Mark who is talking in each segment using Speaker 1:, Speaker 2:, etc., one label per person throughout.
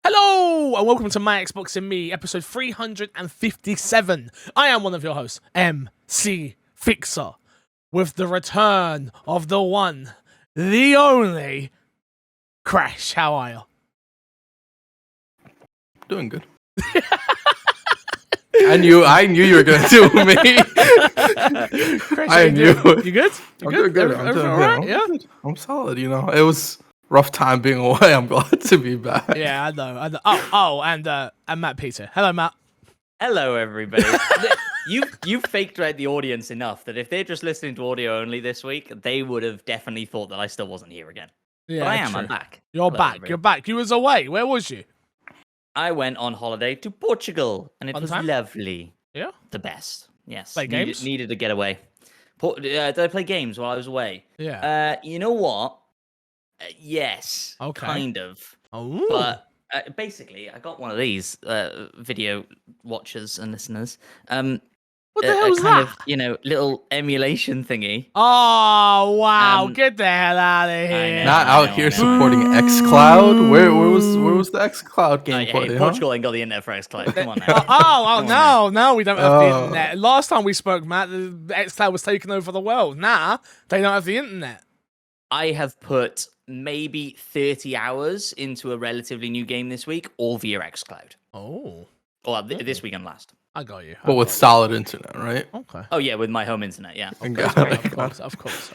Speaker 1: Hello and welcome to My Xbox and Me, episode 357. I am one of your hosts, MC Fixer, with the return of the one, the only, Crash. How are you?
Speaker 2: Doing good. I knew you were gonna do me.
Speaker 1: Crash,
Speaker 2: I knew.
Speaker 1: You good? You
Speaker 2: I'm doing good. I'm doing
Speaker 1: all
Speaker 2: good.
Speaker 1: right? Yeah.
Speaker 2: I'm solid. You know, it was rough time being away. I'm glad to be back.
Speaker 1: Yeah, I know. And Matt Peter. Hello, Matt.
Speaker 3: Hello, everybody. You faked out the audience enough that if they're just listening to audio only this week, they would have definitely thought that I still wasn't here again.
Speaker 1: Yeah,
Speaker 3: but I am.
Speaker 1: true.
Speaker 3: I'm back.
Speaker 1: You're
Speaker 3: Hello,
Speaker 1: back.
Speaker 3: everybody.
Speaker 1: You're back. You was away. Where was you?
Speaker 3: I went on holiday to Portugal, and it
Speaker 1: Fun
Speaker 3: was
Speaker 1: time?
Speaker 3: lovely.
Speaker 1: Yeah.
Speaker 3: The best. Yes.
Speaker 1: Play games?
Speaker 3: Needed to get away. Did I play games while I was away?
Speaker 1: Yeah.
Speaker 3: You know what? Yes.
Speaker 1: Okay.
Speaker 3: Kind of.
Speaker 1: Oh.
Speaker 3: But basically, I got one of these video watchers and listeners.
Speaker 1: What the hell's
Speaker 3: kind
Speaker 1: that?
Speaker 3: of, little emulation thingy.
Speaker 1: Oh, wow.
Speaker 3: Um,
Speaker 1: Get the hell out of here.
Speaker 3: know.
Speaker 2: Not out
Speaker 3: I
Speaker 2: here
Speaker 3: know.
Speaker 2: supporting xCloud. Where was the xCloud game for you?
Speaker 3: Portugal ain't got the internet for xCloud. Come on now.
Speaker 1: Oh,
Speaker 3: Come on
Speaker 1: no, we don't have the
Speaker 2: Oh.
Speaker 1: internet. Last time we spoke, Matt, the xCloud was taking over the world. Nah, they don't have the internet.
Speaker 3: I have put maybe 30 hours into a relatively new game this week, all via xCloud.
Speaker 1: Oh,
Speaker 3: Or this week and last.
Speaker 1: I got you.
Speaker 2: But with solid internet, right?
Speaker 1: Okay.
Speaker 3: Oh yeah, with my home internet, yeah.
Speaker 2: And
Speaker 1: Of course.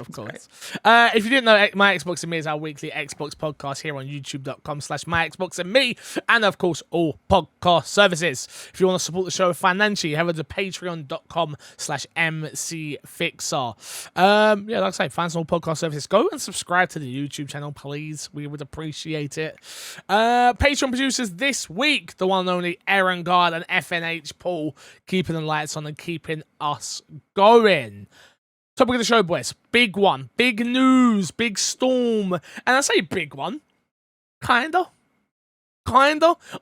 Speaker 1: If you didn't know, My Xbox and Me is our weekly Xbox podcast here on youtube.com/MyXboxandMe, and of course, all podcast services. If you want to support the show financially, head over to patreon.com/MCFixer. Yeah, like I say, fans on all podcast services, go and subscribe to the YouTube channel, please. We would appreciate it. Patreon producers this week, the one and only Aaron Guard and FNH Paul, keeping the lights on and keeping us going. Topic of the show, boys. Big one. Big news. Big storm. And I say big one. Kinda.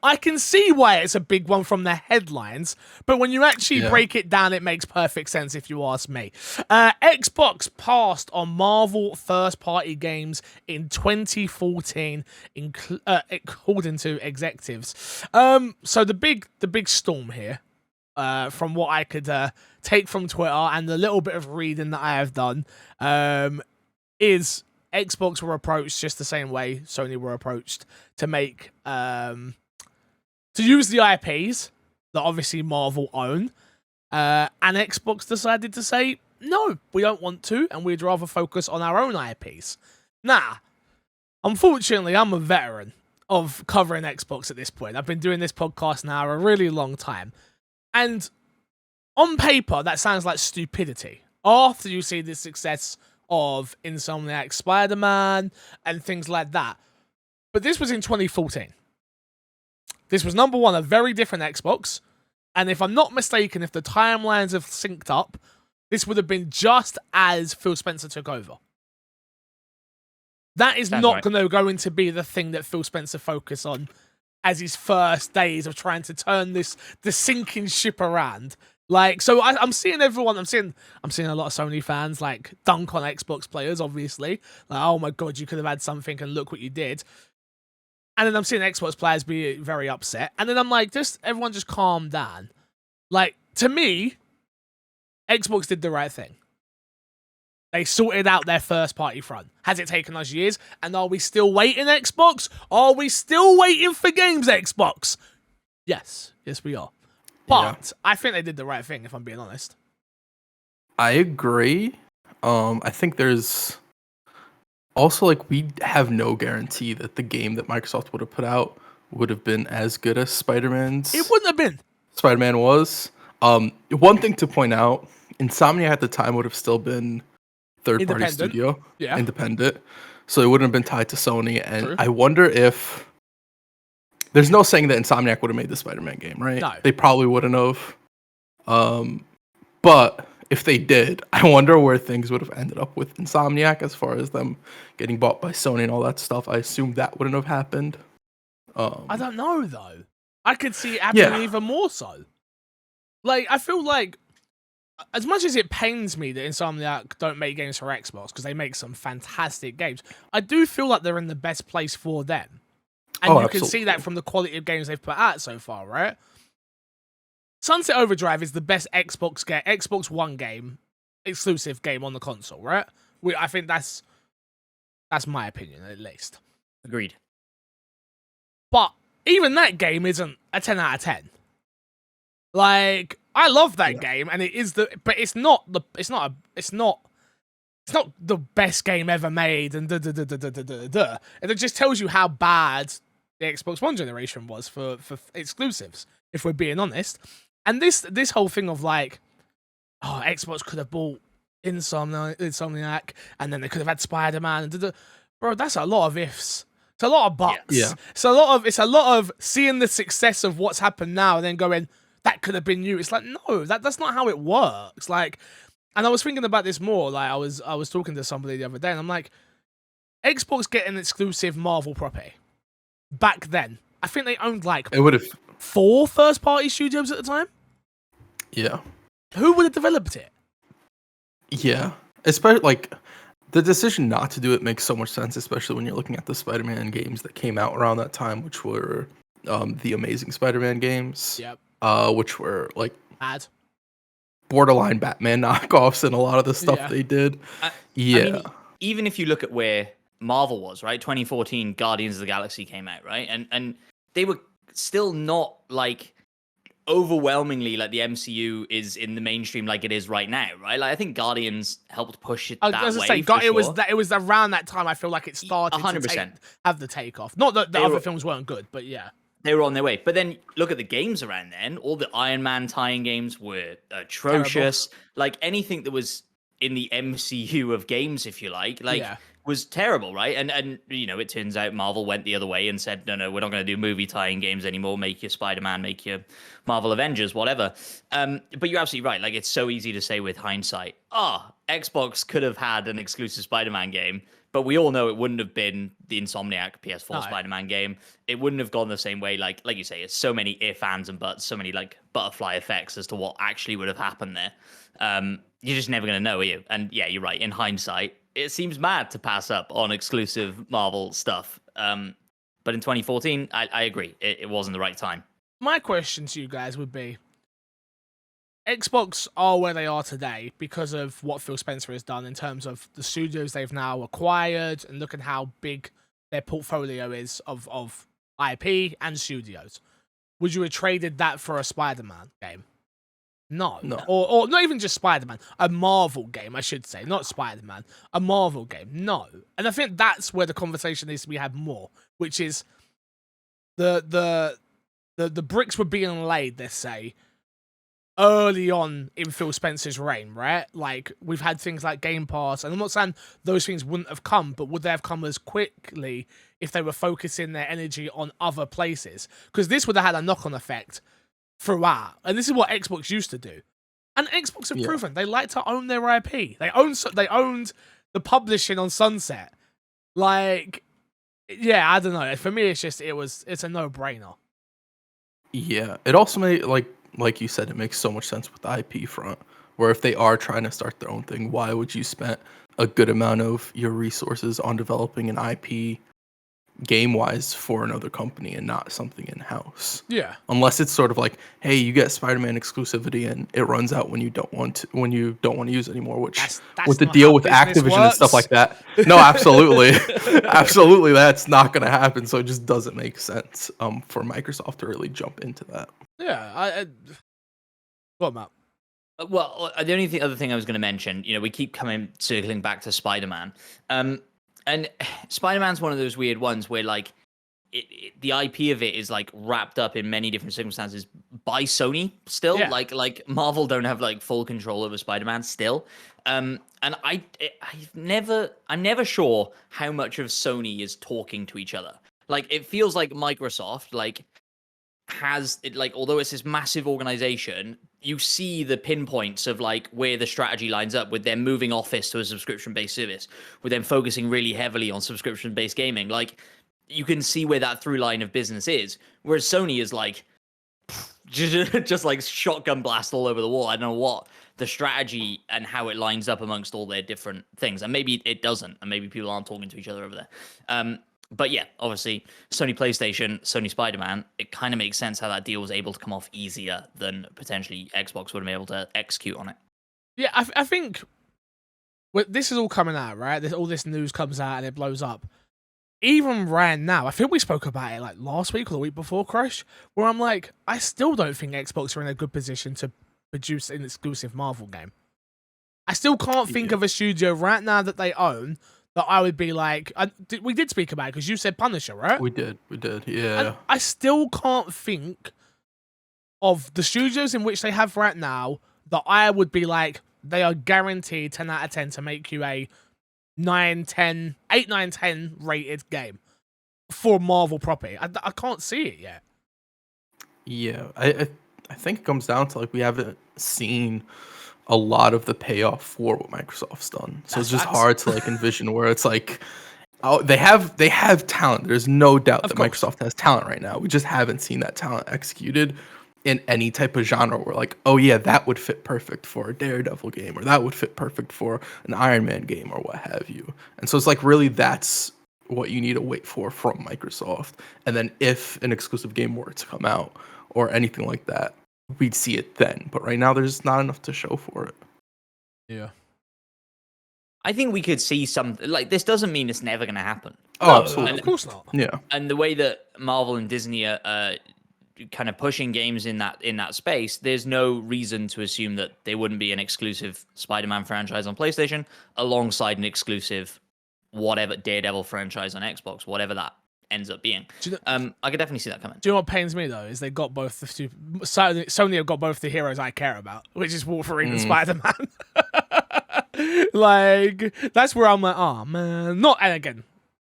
Speaker 1: I can see why it's a big one from the headlines, but when you actually break it down, it makes perfect sense if you ask me. Xbox passed on Marvel first-party games in 2014, according to executives. So the big storm here, from what I could take from Twitter and the little bit of reading that I have done, is Xbox were approached just the same way Sony were approached to make to use the IPs that obviously Marvel own, and Xbox decided to say no, we don't want to, and we'd rather focus on our own IPs. Nah, unfortunately, I'm a veteran of covering Xbox at this point. I've been doing this podcast now a really long time. And on paper, that sounds like stupidity. After you see the success of Insomniac Spider-Man and things like that. But this was in 2014. This was, number one, a very different Xbox. And if I'm not mistaken, if the timelines have synced up, this would have been just as Phil Spencer took over. That is not going to be the thing that Phil Spencer focused on as his first days of trying to turn the sinking ship around. Like, so I'm seeing everyone. I'm seeing a lot of Sony fans like dunk on Xbox players, obviously. Like, oh my god, you could have had something, and look what you did. And then I'm seeing Xbox players be very upset. And then I'm like, everyone just calm down. Like, to me, Xbox did the right thing. They sorted out their first-party front. Has it taken us years? And are we still waiting, Xbox? Are we still waiting for games, Xbox? Yes, we are. But I think they did the right thing, if I'm being honest.
Speaker 2: I agree. I think there's also, like, we have no guarantee that the game that Microsoft would have put out would have been as good as Spider-Man's.
Speaker 1: It wouldn't have been.
Speaker 2: Spider-Man was. One thing to point out, Insomniac at the time would have still been third-party studio, independent, so it wouldn't have been tied to Sony. And
Speaker 1: True.
Speaker 2: I wonder if there's no saying that Insomniac would have made the Spider-Man game, right?
Speaker 1: No.
Speaker 2: They probably wouldn't have. But if they did, I wonder where things would have ended up with Insomniac as far as them getting bought by Sony and all that stuff. I assume that wouldn't have happened.
Speaker 1: I don't know, though. I could see it happening even more so. Like, I feel like, as much as it pains me that Insomniac don't make games for Xbox, because they make some fantastic games, I do feel like they're in the best place for them. And
Speaker 2: Oh,
Speaker 1: you can see that
Speaker 2: absolutely.
Speaker 1: from the quality of games they've put out so far, right? Sunset Overdrive is the best Xbox One game, exclusive game on the console, right? I think that's my opinion, at least.
Speaker 3: Agreed.
Speaker 1: But even that game isn't a 10 out of 10. Like, I love that game, and but it's not the best game ever made, and and it just tells you how bad the Xbox One generation was for exclusives, if we're being honest. And this whole thing of like, oh, Xbox could have bought Insomniac, and then they could have had Spider-Man, and bro, that's a lot of ifs. It's a lot of buts.
Speaker 2: Yeah.
Speaker 1: It's a lot of seeing the success of what's happened now, and then going, that could have been you. It's like, no, that's not how it works. Like, and I was thinking about this more. Like, I was talking to somebody the other day, and I'm like, Xbox getting an exclusive Marvel property back then. I think they owned like
Speaker 2: It would have.
Speaker 1: 4 first-party studios at the time.
Speaker 2: Yeah.
Speaker 1: Who would have developed it?
Speaker 2: Yeah. Especially like the decision not to do it makes so much sense, especially when you're looking at the Spider-Man games that came out around that time, which were the Amazing Spider-Man games.
Speaker 1: Yep.
Speaker 2: Which were like
Speaker 1: Bad.
Speaker 2: borderline Batman knockoffs and a lot of the stuff
Speaker 1: Yeah.
Speaker 2: they did.
Speaker 3: I
Speaker 2: Yeah.
Speaker 3: mean, even if you look at where Marvel was, right? 2014, Guardians of the Galaxy came out, right? And they were still not like overwhelmingly like the MCU is in the mainstream like it is right now, right? Like I think Guardians helped push it that
Speaker 1: As I
Speaker 3: way.
Speaker 1: say,
Speaker 3: for
Speaker 1: it was
Speaker 3: sure.
Speaker 1: that it was around that time I feel like it started
Speaker 3: 100%.
Speaker 1: to have the takeoff. Not that the
Speaker 3: They
Speaker 1: other
Speaker 3: were-
Speaker 1: films weren't good, but yeah.
Speaker 3: They were on their way. But then look at the games around then. All the Iron Man tie-in games were atrocious. Like anything that was in the MCU of games, if you like
Speaker 1: Yeah.
Speaker 3: was terrible, right? And you know, it turns out Marvel went the other way and said, no, we're not going to do movie tie-in games anymore. Make your Spider-Man, make your Marvel Avengers, whatever. But you're absolutely right. Like it's so easy to say with hindsight, Xbox could have had an exclusive Spider-Man game. But we all know it wouldn't have been the Insomniac PS4
Speaker 1: No.
Speaker 3: Spider-Man game. It wouldn't have gone the same way. Like you say, it's so many if, ands, and buts, so many like butterfly effects as to what actually would have happened there. You're just never going to know, are you? And yeah, you're right. In hindsight, it seems mad to pass up on exclusive Marvel stuff. But in 2014, I agree. It wasn't the right time.
Speaker 1: My question to you guys would be, Xbox are where they are today because of what Phil Spencer has done in terms of the studios they've now acquired, and look at how big their portfolio is of IP and studios. Would you have traded that for a Spider-Man game? No.
Speaker 2: No.
Speaker 1: Or not even just Spider-Man. A Marvel game, I should say. Not Spider-Man. A Marvel game. No. And I think that's where the conversation needs to be had more, which is the bricks were being laid, let's say, early on in Phil Spencer's reign, right? Like, we've had things like Game Pass, and I'm not saying those things wouldn't have come, but would they have come as quickly if they were focusing their energy on other places? Because this would have had a knock-on effect throughout, and this is what Xbox used to do. And Xbox have proven they like to own their IP. They owned the publishing on Sunset. Like, yeah, I don't know. For me, it's a no-brainer.
Speaker 2: Yeah. It also made like you said, it makes so much sense with the IP front. Where if they are trying to start their own thing, why would you spend a good amount of your resources on developing an IP game-wise for another company and not something in-house?
Speaker 1: Yeah.
Speaker 2: Unless it's sort of like, hey, you get Spider-Man exclusivity and it runs out when you don't want to use it anymore, which
Speaker 1: That's
Speaker 2: with the
Speaker 1: not
Speaker 2: deal
Speaker 1: how
Speaker 2: with
Speaker 1: business
Speaker 2: Activision and stuff
Speaker 1: works.
Speaker 2: like that. No, absolutely. Absolutely, that's not going to happen. So it just doesn't make sense for Microsoft to really jump into that.
Speaker 1: Yeah. Go on, Matt.
Speaker 3: Well, the only other thing I was going to mention, you know, we keep circling back to Spider-Man. And Spider-Man's one of those weird ones where, like, the IP of it is, like, wrapped up in many different circumstances by Sony still.
Speaker 1: Yeah.
Speaker 3: Like Marvel don't have, like, full control over Spider-Man still. And I'm never sure how much of Sony is talking to each other. Like, it feels like Microsoft, like, has it, like, although it's this massive organization, you see the pinpoints of like where the strategy lines up with them moving Office to a subscription-based service, with them focusing really heavily on subscription-based gaming. Like, you can see where that through line of business is, whereas Sony is like just like shotgun blast all over the wall. I don't know what the strategy and how it lines up amongst all their different things, and maybe it doesn't, and maybe people aren't talking to each other over there. But yeah, obviously, Sony PlayStation, Sony Spider-Man, it kind of makes sense how that deal was able to come off easier than potentially Xbox would have been able to execute on it.
Speaker 1: Yeah, I think this is all coming out, right? All this news comes out and it blows up. Even right now, I think we spoke about it like last week or the week before, Crush, where I'm like, I still don't think Xbox are in a good position to produce an exclusive Marvel game. I still can't think of a studio right now that they own that I would be like, we did speak about it because you said Punisher, right?
Speaker 2: We did, yeah.
Speaker 1: And I still can't think of the studios in which they have right now that I would be like, they are guaranteed 10 out of 10 to make you a 9, 10 rated game for Marvel property. I can't see it yet.
Speaker 2: Yeah, I think it comes down to like we haven't seen a lot of the payoff for what Microsoft's done. So it's just hard to like envision where it's like, oh, they have talent. There's no doubt that Microsoft has talent right now. We just haven't seen that talent executed in any type of genre where like, oh yeah, that would fit perfect for a Daredevil game, or that would fit perfect for an Iron Man game, or what have you. And so it's like really that's what you need to wait for from Microsoft. And then if an exclusive game were to come out or anything like that, we'd see it then. But right now there's not enough to show for it.
Speaker 1: Yeah.
Speaker 3: I think we could see something like this. Doesn't mean it's never going to happen.
Speaker 2: Oh, absolutely.
Speaker 1: Of course not.
Speaker 2: Yeah.
Speaker 3: And the way that Marvel and Disney are kind of pushing games in that space, there's no reason to assume that there wouldn't be an exclusive Spider-Man franchise on PlayStation alongside an exclusive whatever Daredevil franchise on Xbox, whatever that ends up being. I could definitely see that coming.
Speaker 1: Do you know what pains me though is they got both the Sony have got both the heroes I care about, which is Wolverine and Spider-Man. Like that's where I'm like, oh man, and again,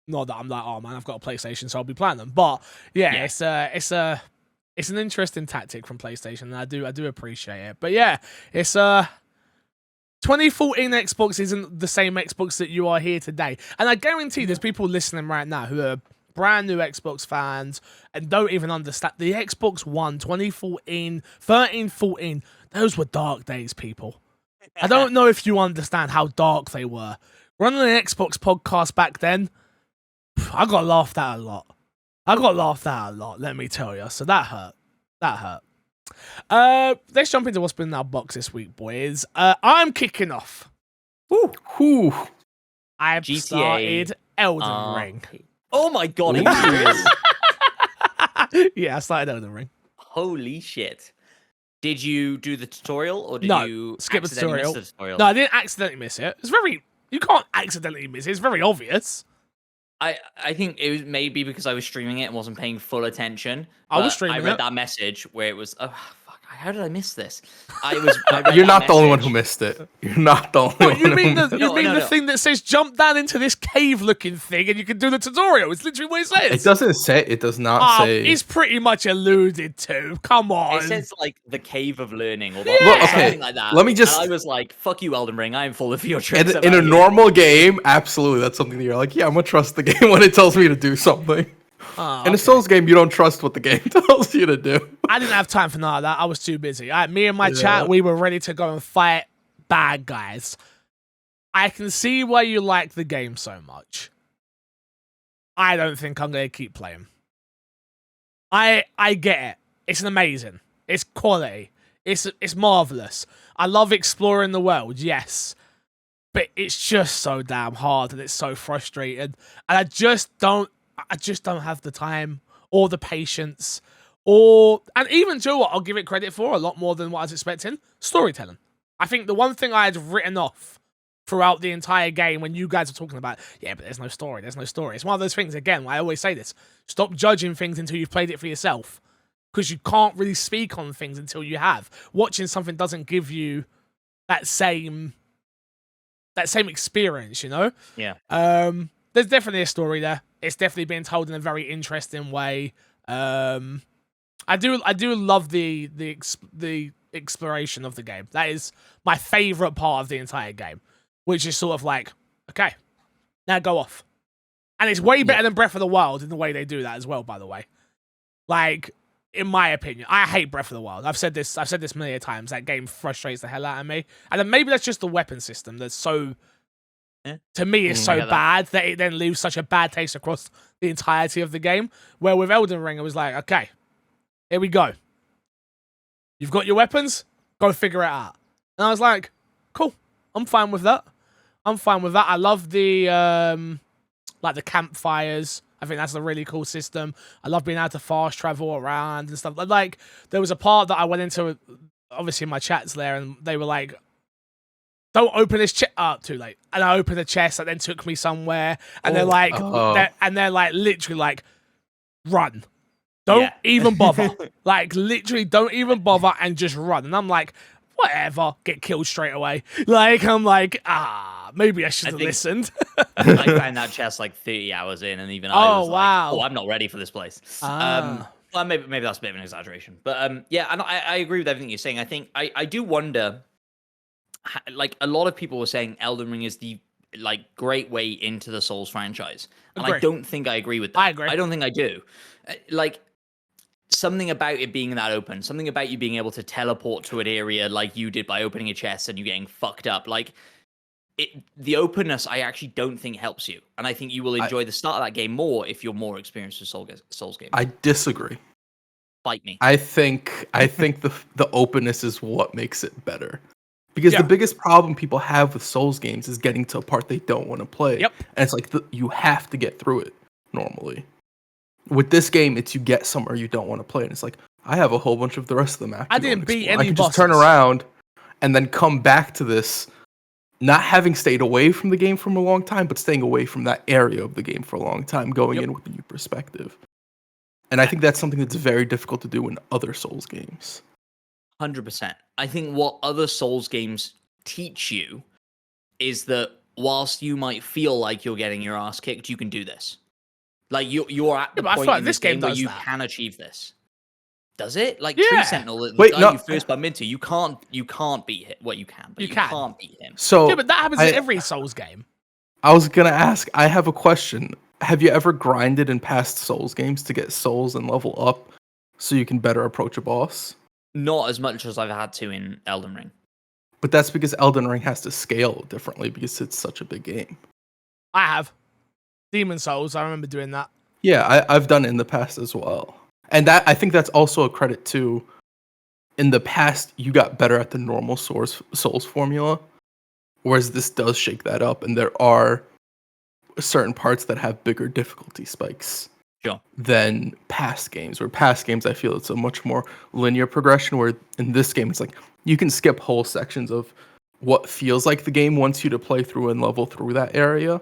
Speaker 1: not that I'm like, oh man, I've got a PlayStation, so I'll be playing them. But yeah. It's an interesting tactic from PlayStation, and I do appreciate it. But yeah, it's 2014 Xbox isn't the same Xbox that you are here today. And I guarantee there's people listening right now who are brand new Xbox fans and don't even understand the Xbox One 2014, 13, 14. Those were dark days, people. I don't know if you understand how dark they were. Running an Xbox podcast back then, I got laughed at a lot. Let me tell you. So that hurt. Let's jump into what's been in our box this week, boys. I'm kicking off.
Speaker 2: Whew.
Speaker 1: I've started Elden Ring.
Speaker 3: Oh my god, are you serious?
Speaker 1: Yeah, I started Elden Ring.
Speaker 3: Holy shit. Did you do the tutorial or did you
Speaker 1: skip the
Speaker 3: accidentally
Speaker 1: tutorial?
Speaker 3: miss the tutorial?
Speaker 1: No, I didn't accidentally miss it. You can't accidentally miss it. It's very obvious.
Speaker 3: I think it was maybe because I was streaming it and wasn't paying full attention.
Speaker 1: I was streaming
Speaker 3: I read
Speaker 1: it.
Speaker 3: that message where it was, oh fuck, how did I miss this?
Speaker 2: You're not the only one who missed it. You're not the only one.
Speaker 1: You mean
Speaker 3: No.
Speaker 1: the thing that says jump down into this cave-looking thing and you can do the tutorial? It's literally what it says.
Speaker 2: It doesn't say. It does not say.
Speaker 1: It's pretty much alluded to. Come on.
Speaker 3: It says like the cave of learning or
Speaker 2: okay,
Speaker 3: something like that.
Speaker 2: let me just-
Speaker 3: And I was like, fuck you, Elden Ring. I am full of your tricks.
Speaker 2: In a normal game, absolutely, that's something that you're like, yeah, I'm gonna trust the game when it tells me to do something. In a Souls game, you don't trust what the game tells you to do.
Speaker 1: I didn't have time for none of that. I was too busy. Me and my chat, we were ready to go and fight bad guys. I can see why you like the game so much. I don't think I'm going to keep playing. I get it. It's amazing. It's quality. It's marvelous. I love exploring the world, yes. But it's just so damn hard and it's so frustrating. And I just don't have the time or the patience and even do what I'll give it credit for a lot more than what I was expecting. Storytelling. I think the one thing I had written off throughout the entire game when you guys are talking about, yeah, but there's no story. It's one of those things, again, I always say this. Stop judging things until you've played it for yourself. Because you can't really speak on things until you have. Watching something doesn't give you that same experience, you know?
Speaker 3: Yeah.
Speaker 1: There's definitely a story there. It's definitely being told in a very interesting way. I do love the exploration of the game. That is my favorite part of the entire game, which is sort of like, okay, now go off. And it's way better than Breath of the Wild in the way they do that as well, by the way. Like, in my opinion, I hate Breath of the Wild. I've said this many times. That game frustrates the hell out of me. And then maybe that's just the weapon system that's so to me is
Speaker 3: I
Speaker 1: so
Speaker 3: get that.
Speaker 1: bad that it then leaves such a bad taste across the entirety of the game. Where with Elden Ring, it was like, okay, here we go. You've got your weapons, go figure it out. And I was like, cool, I'm fine with that. I love the like the campfires. I think that's a really cool system. I love being able to fast travel around and stuff. Like there was a part that I went into, obviously in my chats there, and they were like, don't open this chest up too late. And I opened a chest that then took me somewhere. And they're like, they're like literally like, run. Don't even bother. Like literally don't even bother and just run. And I'm like, whatever, get killed straight away. Like, I'm like, maybe I should have listened.
Speaker 3: I found that chest like 30 hours in, and even I was like, oh, I'm not ready for this place. Well, maybe that's a bit of an exaggeration. But yeah, and I agree with everything you're saying. I think I do wonder, like a lot of people were saying Elden Ring is the like great way into the Souls franchise. And I don't think I agree with that.
Speaker 1: I agree.
Speaker 3: I don't think I do. Like, something about it being that open, something about you being able to teleport to an area like you did by opening a chest and you getting fucked up, like the openness I actually don't think helps you, and I think you will enjoy the start of that game more if you're more experienced with Souls games.
Speaker 2: I disagree.
Speaker 3: Fight me.
Speaker 2: I think the openness is what makes it better. Because the biggest problem people have with Souls games is getting to a part they don't want to play.
Speaker 1: Yep.
Speaker 2: And it's like you have to get through it normally. With this game, it's you get somewhere you don't want to play, and it's like I have a whole bunch of the rest of the map.
Speaker 1: I didn't beat any
Speaker 2: I can
Speaker 1: bosses.
Speaker 2: just turn around and then come back to this, not having stayed away from the game from a long time, but staying away from that area of the game for a long time, going in with a new perspective. And I think that's something that's very difficult to do in other Souls games.
Speaker 3: 100%. I think what other Souls games teach you is that whilst you might feel like you're getting your ass kicked, you can do this. Like you're at the point in this game where you can achieve this. Does it? Like Tree Sentinel, the guy you first bump into, you can't beat him. Well, you can, but you can't beat him.
Speaker 2: So
Speaker 1: yeah, but that happens in every Souls game.
Speaker 2: I was gonna ask. I have a question. Have you ever grinded in past Souls games to get souls and level up so you can better approach a boss?
Speaker 3: Not as much as I've had to in Elden Ring.
Speaker 2: But that's because Elden Ring has to scale differently because it's such a big game.
Speaker 1: I have. Demon Souls, I remember doing that.
Speaker 2: Yeah, I've done it in the past as well. And that I think that's also a credit to, in the past, you got better at the normal Souls formula, whereas this does shake that up, and there are certain parts that have bigger difficulty spikes than past games. Where past games, I feel it's a much more linear progression, where in this game, it's like you can skip whole sections of what feels like the game wants you to play through and level through that area.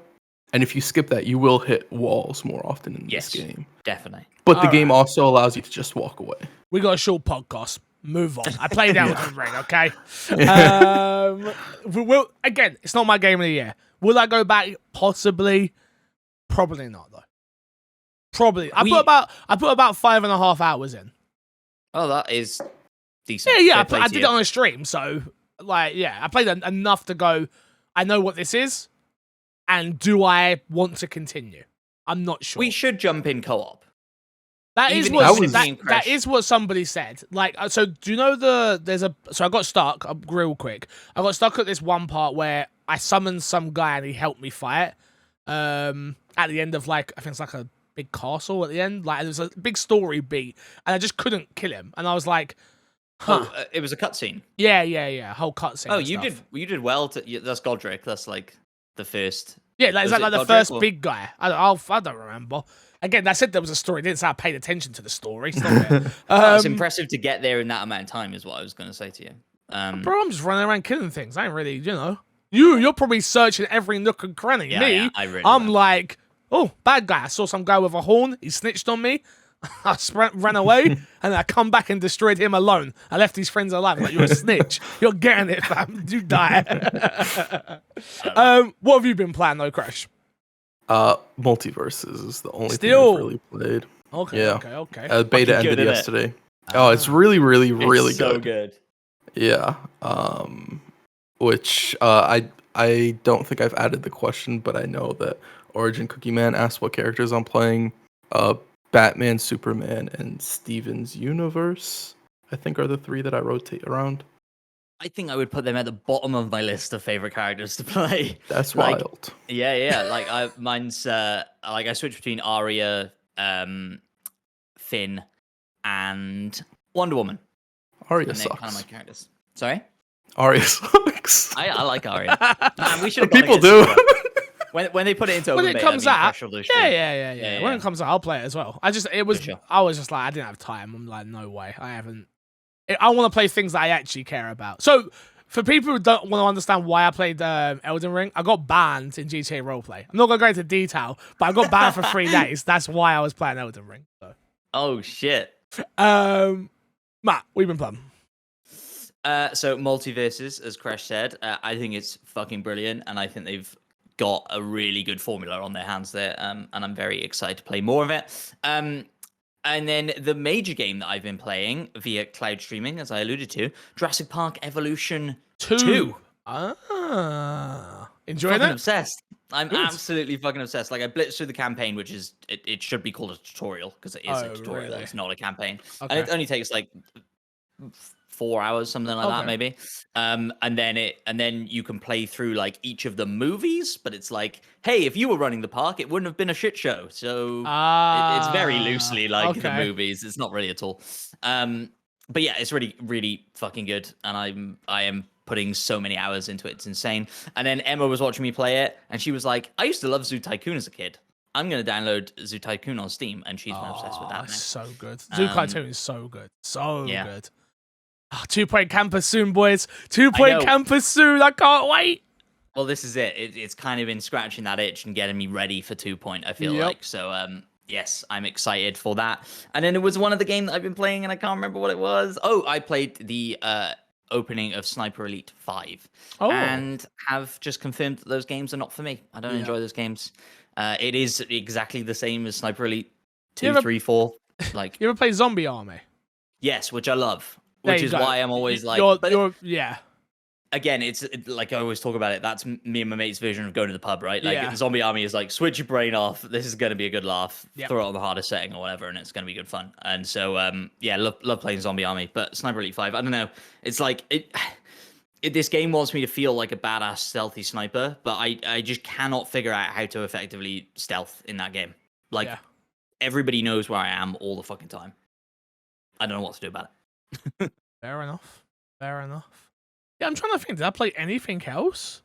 Speaker 2: And if you skip that, you will hit walls more often in this game.
Speaker 3: Definitely.
Speaker 2: But the game also allows you to just walk away.
Speaker 1: We got a short podcast. Move on. I played Elden Ring, okay? Again, it's not my game of the year. Will I go back? Possibly. Probably not, though. Probably. I put about 5.5 hours in.
Speaker 3: Oh, that is decent.
Speaker 1: Yeah. I did it on a stream, so I played enough to go. I know what this is. And do I want to continue? I'm not sure.
Speaker 3: We should jump in co-op.
Speaker 1: That is what somebody said. Like, so do you know so I got stuck real quick. I got stuck at this one part where I summoned some guy and he helped me fight. At the end of I think it's like a big castle at the end. Like, there's a big story beat and I just couldn't kill him. And I was like, huh.
Speaker 3: Oh, it was a cutscene.
Speaker 1: Yeah. Whole cutscene.
Speaker 3: Oh, you did well that's Godric. That's like the first.
Speaker 1: Yeah, it's like the first big guy. I don't remember. Again, I said there was a story. I didn't say I paid attention to the story.
Speaker 3: It's impressive to get there in that amount of time, is what I was going to say to you.
Speaker 1: Bro, I'm just running around killing things. I ain't really, You're probably searching every nook and cranny. Me, I'm like, oh, bad guy. I saw some guy with a horn. He snitched on me. I ran away, and I come back and destroyed him alone. I left his friends alive. I'm like, you're a snitch. You're getting it, fam. You die. What have you been playing, though, Crash?
Speaker 2: Multiverses is the only thing I've really played.
Speaker 1: Okay.
Speaker 2: Beta ended yesterday. Oh, it's really, really, really
Speaker 3: good.
Speaker 2: So
Speaker 3: good.
Speaker 2: Yeah. Which I don't think I've added the question, but I know that Origin Cookie Man asked what characters I'm playing. Batman, Superman, and Steven's Universe, I think, are the three that I rotate around.
Speaker 3: I think I would put them at the bottom of my list of favorite characters to play.
Speaker 2: That's
Speaker 3: Like,
Speaker 2: wild.
Speaker 3: yeah. Like mine's like I switch between Arya, Finn, and Wonder Woman.
Speaker 2: Arya
Speaker 3: And they're kind of
Speaker 2: sucks.
Speaker 3: my characters. Sorry,
Speaker 2: Arya sucks.
Speaker 3: I like Arya. Man, we should.
Speaker 2: People do.
Speaker 3: When they put it into
Speaker 1: When
Speaker 3: open
Speaker 1: it
Speaker 3: beta,
Speaker 1: comes
Speaker 3: that'd be
Speaker 1: out,
Speaker 3: fresh revolution.
Speaker 1: yeah. When
Speaker 3: Yeah.
Speaker 1: it comes out, I'll play it as well. I was
Speaker 3: sure.
Speaker 1: just like, I didn't have time. I'm like, no way, I haven't. I want to play things that I actually care about. So, for people who don't want to understand why I played Elden Ring, I got banned in GTA Roleplay. I'm not gonna go into detail, but I got banned for 3 days. That's why I was playing Elden Ring. So.
Speaker 3: Oh shit.
Speaker 1: Matt, we've been playing.
Speaker 3: So multiverses, as Crash said, I think it's fucking brilliant, and I think they've got a really good formula on their hands there. And I'm very excited to play more of it. And then the major game that I've been playing via cloud streaming, as I alluded to, Jurassic Park Evolution 2.
Speaker 1: Enjoying
Speaker 3: Fucking
Speaker 1: it?
Speaker 3: obsessed. I'm
Speaker 1: Good.
Speaker 3: absolutely fucking obsessed. Like I blitzed through the campaign, which is it should be called a tutorial because it is a
Speaker 1: Oh,
Speaker 3: tutorial.
Speaker 1: really?
Speaker 3: It's not a campaign,
Speaker 1: Okay.
Speaker 3: and it only takes like 4 hours, something like that,
Speaker 1: Okay.
Speaker 3: maybe. And then you can play through like each of the movies, but it's like, hey, if you were running the park, it wouldn't have been a shit show. So it's very loosely like the
Speaker 1: okay.
Speaker 3: movies. It's not really at all. But yeah, it's really, really fucking good, and I am putting so many hours into it. It's insane. And then Emma was watching me play it, and she was like, I used to love Zoo Tycoon as a kid. I'm gonna download Zoo Tycoon on Steam, and she's been obsessed with that now.
Speaker 1: It's so good. Zoo
Speaker 3: Um,
Speaker 1: Cartoon is so good. So
Speaker 3: yeah.
Speaker 1: good. 2-point campus soon, boys. 2-point
Speaker 3: know.
Speaker 1: campus soon. I can't wait.
Speaker 3: Well, this is it. It's kind of been scratching that itch and getting me ready for 2 Point, I feel
Speaker 1: Yep.
Speaker 3: like. So, yes, I'm excited for that. And then it was one of the games that I've been playing, and I can't remember what it was. Oh, I played the opening of Sniper Elite 5.
Speaker 1: Oh.
Speaker 3: And have just confirmed that those games are not for me. I don't
Speaker 1: Yeah.
Speaker 3: enjoy those games. It is exactly the same as Sniper Elite 2,
Speaker 1: You ever-
Speaker 3: 3, 4. Like,
Speaker 1: You ever play Zombie Army?
Speaker 3: yes, which I love.
Speaker 1: There
Speaker 3: Which
Speaker 1: you
Speaker 3: is
Speaker 1: go.
Speaker 3: why I'm always like...
Speaker 1: Yeah.
Speaker 3: Again, like I always talk about it. That's me and my mate's version of going to the pub, right? Like
Speaker 1: Yeah.
Speaker 3: Zombie Army is like switch your brain off. This is going to be a good laugh.
Speaker 1: Yep.
Speaker 3: Throw it on the hardest setting or whatever, and it's going to be good fun. And so, yeah, love playing Zombie Army. But Sniper Elite 5, I don't know. It's like this game wants me to feel like a badass stealthy sniper, but I just cannot figure out how to effectively stealth in that game. Like
Speaker 1: Yeah.
Speaker 3: everybody knows where I am all the fucking time. I don't know what to do about it.
Speaker 1: Fair enough. Yeah, I'm trying to think. Did I play anything else?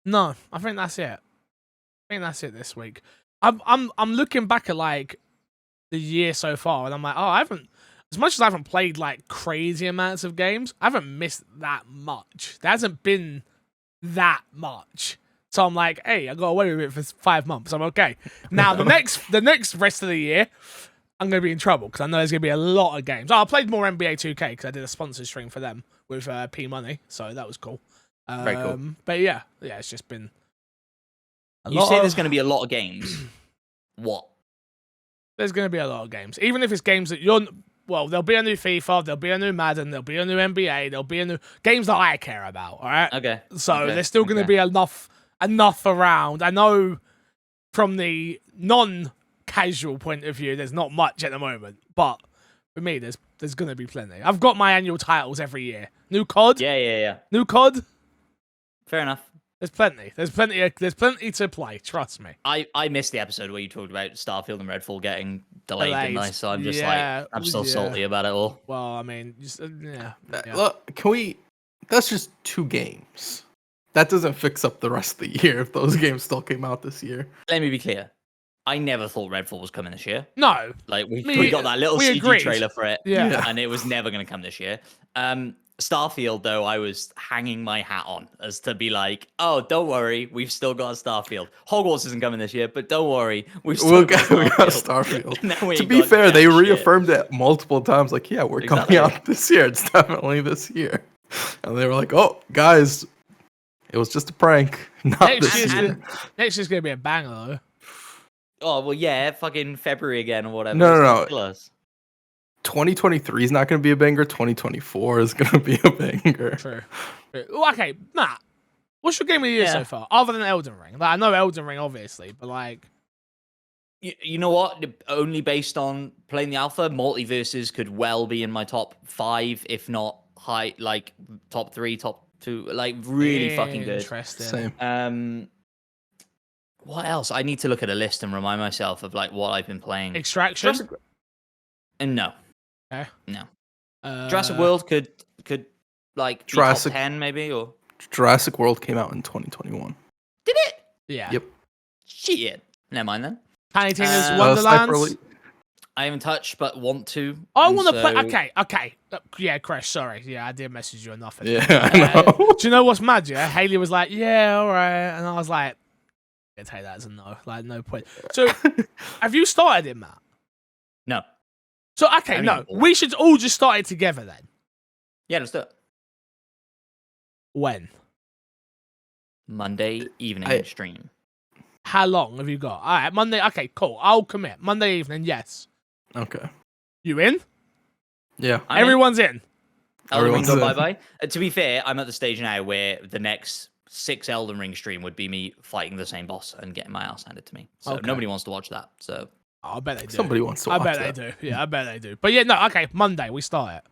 Speaker 1: No, I think that's it. This week. I'm looking back at like the year so far, and I'm like, oh, I haven't. As much as I haven't played like crazy amounts of games, I haven't missed that much. There hasn't been that much. So I'm like, hey, I got away with it for 5 months. I'm okay. Now the next rest of the year, I'm going to be in trouble because I know there's going to be a lot of games. Oh, I played more NBA 2K because I did a sponsor stream for them with P Money, so that was cool.
Speaker 3: Very cool.
Speaker 1: But yeah, it's just been.
Speaker 3: You say there's going to be a lot of games. What?
Speaker 1: There's going to be a lot of games, even if it's games that you're. Well, there'll be a new FIFA, there'll be a new Madden, there'll be a new NBA, there'll be a new games that I care about. All right.
Speaker 3: Okay.
Speaker 1: So
Speaker 3: okay,
Speaker 1: there's still going to be enough around. I know from the non-casual point of view, there's not much at the moment, but for me, there's going to be plenty. I've got my annual titles every year. New COD.
Speaker 3: Yeah.
Speaker 1: New COD.
Speaker 3: Fair enough.
Speaker 1: There's plenty. There's plenty to play. Trust me.
Speaker 3: I missed the episode where you talked about Starfield and Redfall getting delayed, didn't I? So I'm just
Speaker 1: Yeah,
Speaker 3: like, I'm still salty about it all.
Speaker 1: Well, I mean, just, yeah.
Speaker 2: Look, that's just 2 games. That doesn't fix up the rest of the year if those games still came out this year.
Speaker 3: Let me be clear. I never thought Redfall was coming this year.
Speaker 1: No.
Speaker 3: Like we got that little
Speaker 1: we
Speaker 3: CG
Speaker 1: agreed.
Speaker 3: trailer for it,
Speaker 1: Yeah.
Speaker 3: and it was never going to come this year. Starfield, though, I was hanging my hat on as to be like, oh, don't worry, we've still got Starfield. Hogwarts isn't coming this year, but don't worry, we've still
Speaker 2: We
Speaker 3: got
Speaker 2: got
Speaker 3: Starfield.
Speaker 2: Starfield.
Speaker 3: No, we
Speaker 2: To
Speaker 3: ain't
Speaker 2: be
Speaker 3: got
Speaker 2: fair, they
Speaker 3: jack shit.
Speaker 2: reaffirmed it multiple times. Like, yeah, we're
Speaker 3: Exactly.
Speaker 2: coming out this year. It's definitely this year. And they were like, oh, guys, it was just a prank. Not
Speaker 1: Next
Speaker 2: this year.
Speaker 1: year's going to be a banger, though.
Speaker 3: Oh, well, yeah, fucking February again or whatever.
Speaker 2: No.
Speaker 3: It's ridiculous.
Speaker 2: 2023 is not going to be a banger. 2024 is going to be a banger.
Speaker 1: True. Well, okay, Matt, what's your game of the year
Speaker 3: Yeah.
Speaker 1: so far, other than Elden Ring? Like, I know Elden Ring, obviously, but like,
Speaker 3: You know what? Only based on playing the alpha, Multiverses could well be in my top 5, if not high, like top 3, top 2, like really fucking good.
Speaker 1: Interesting.
Speaker 2: Same.
Speaker 3: What else? I need to look at a list and remind myself of like what I've been playing.
Speaker 1: Extraction.
Speaker 3: And no,
Speaker 1: Okay.
Speaker 3: no. Jurassic World could like be
Speaker 2: Jurassic-
Speaker 3: top 10 maybe, or
Speaker 2: Jurassic World came out in 2021.
Speaker 3: did it?
Speaker 1: Yeah.
Speaker 2: Yep.
Speaker 3: Shit. Never mind then.
Speaker 1: Tiny Tina's
Speaker 3: Sniper
Speaker 1: Wonderlands.
Speaker 2: Elite-
Speaker 3: I haven't touched, but want to.
Speaker 1: I
Speaker 3: and
Speaker 1: want to play.
Speaker 3: so-
Speaker 1: Okay. Yeah, Crash. Sorry. Yeah, I did message you enough.
Speaker 2: Yeah, I know.
Speaker 1: Do you know what's mad? Yeah, Haley was like, "Yeah, all right," and I was like, "I take that as a no. Like, no point." So, have you started it, Matt?
Speaker 3: No.
Speaker 1: So, okay,
Speaker 3: I
Speaker 1: no,
Speaker 3: mean-
Speaker 1: we should all just start it together then.
Speaker 3: Yeah, let's do it.
Speaker 1: When?
Speaker 3: Monday evening
Speaker 2: I-
Speaker 3: stream.
Speaker 1: How long have you got? All right, Monday. Okay, cool. I'll commit. Monday evening. Yes.
Speaker 2: Okay.
Speaker 1: You in?
Speaker 2: Yeah.
Speaker 3: I'm in.
Speaker 1: Everyone's in.
Speaker 3: Elden Ring
Speaker 2: Everyone's
Speaker 3: go
Speaker 2: in.
Speaker 3: bye bye. To be fair, I'm at the stage now where the next 6 Elden Ring stream would be me fighting the same boss and getting my ass handed to me. So
Speaker 1: Okay.
Speaker 3: nobody wants to watch that. So
Speaker 1: Oh, I bet they do.
Speaker 2: Somebody wants to
Speaker 1: I
Speaker 2: watch
Speaker 1: bet
Speaker 2: that.
Speaker 1: they do. Yeah, I bet they do. But yeah, no. Okay, Monday we start it.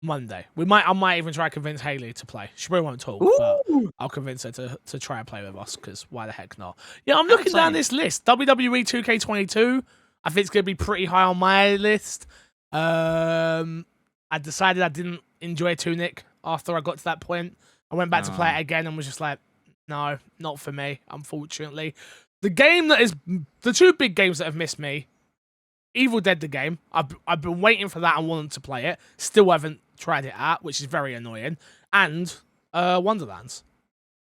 Speaker 1: Monday. I might even try to convince Haley to play. She probably won't talk, but I'll convince her to try and play with us because why the heck not? Yeah, I'm looking down
Speaker 3: exciting.
Speaker 1: this list. WWE 2K22. I think it's gonna be pretty high on my list. I decided I didn't enjoy Tunic after I got to that point. I went back to play it again and was just like, no, not for me, unfortunately. The game that is the two big games that have missed me. Evil Dead the game. I've been waiting for that and wanting to play it. Still haven't tried it out, which is very annoying. And Wonderlands.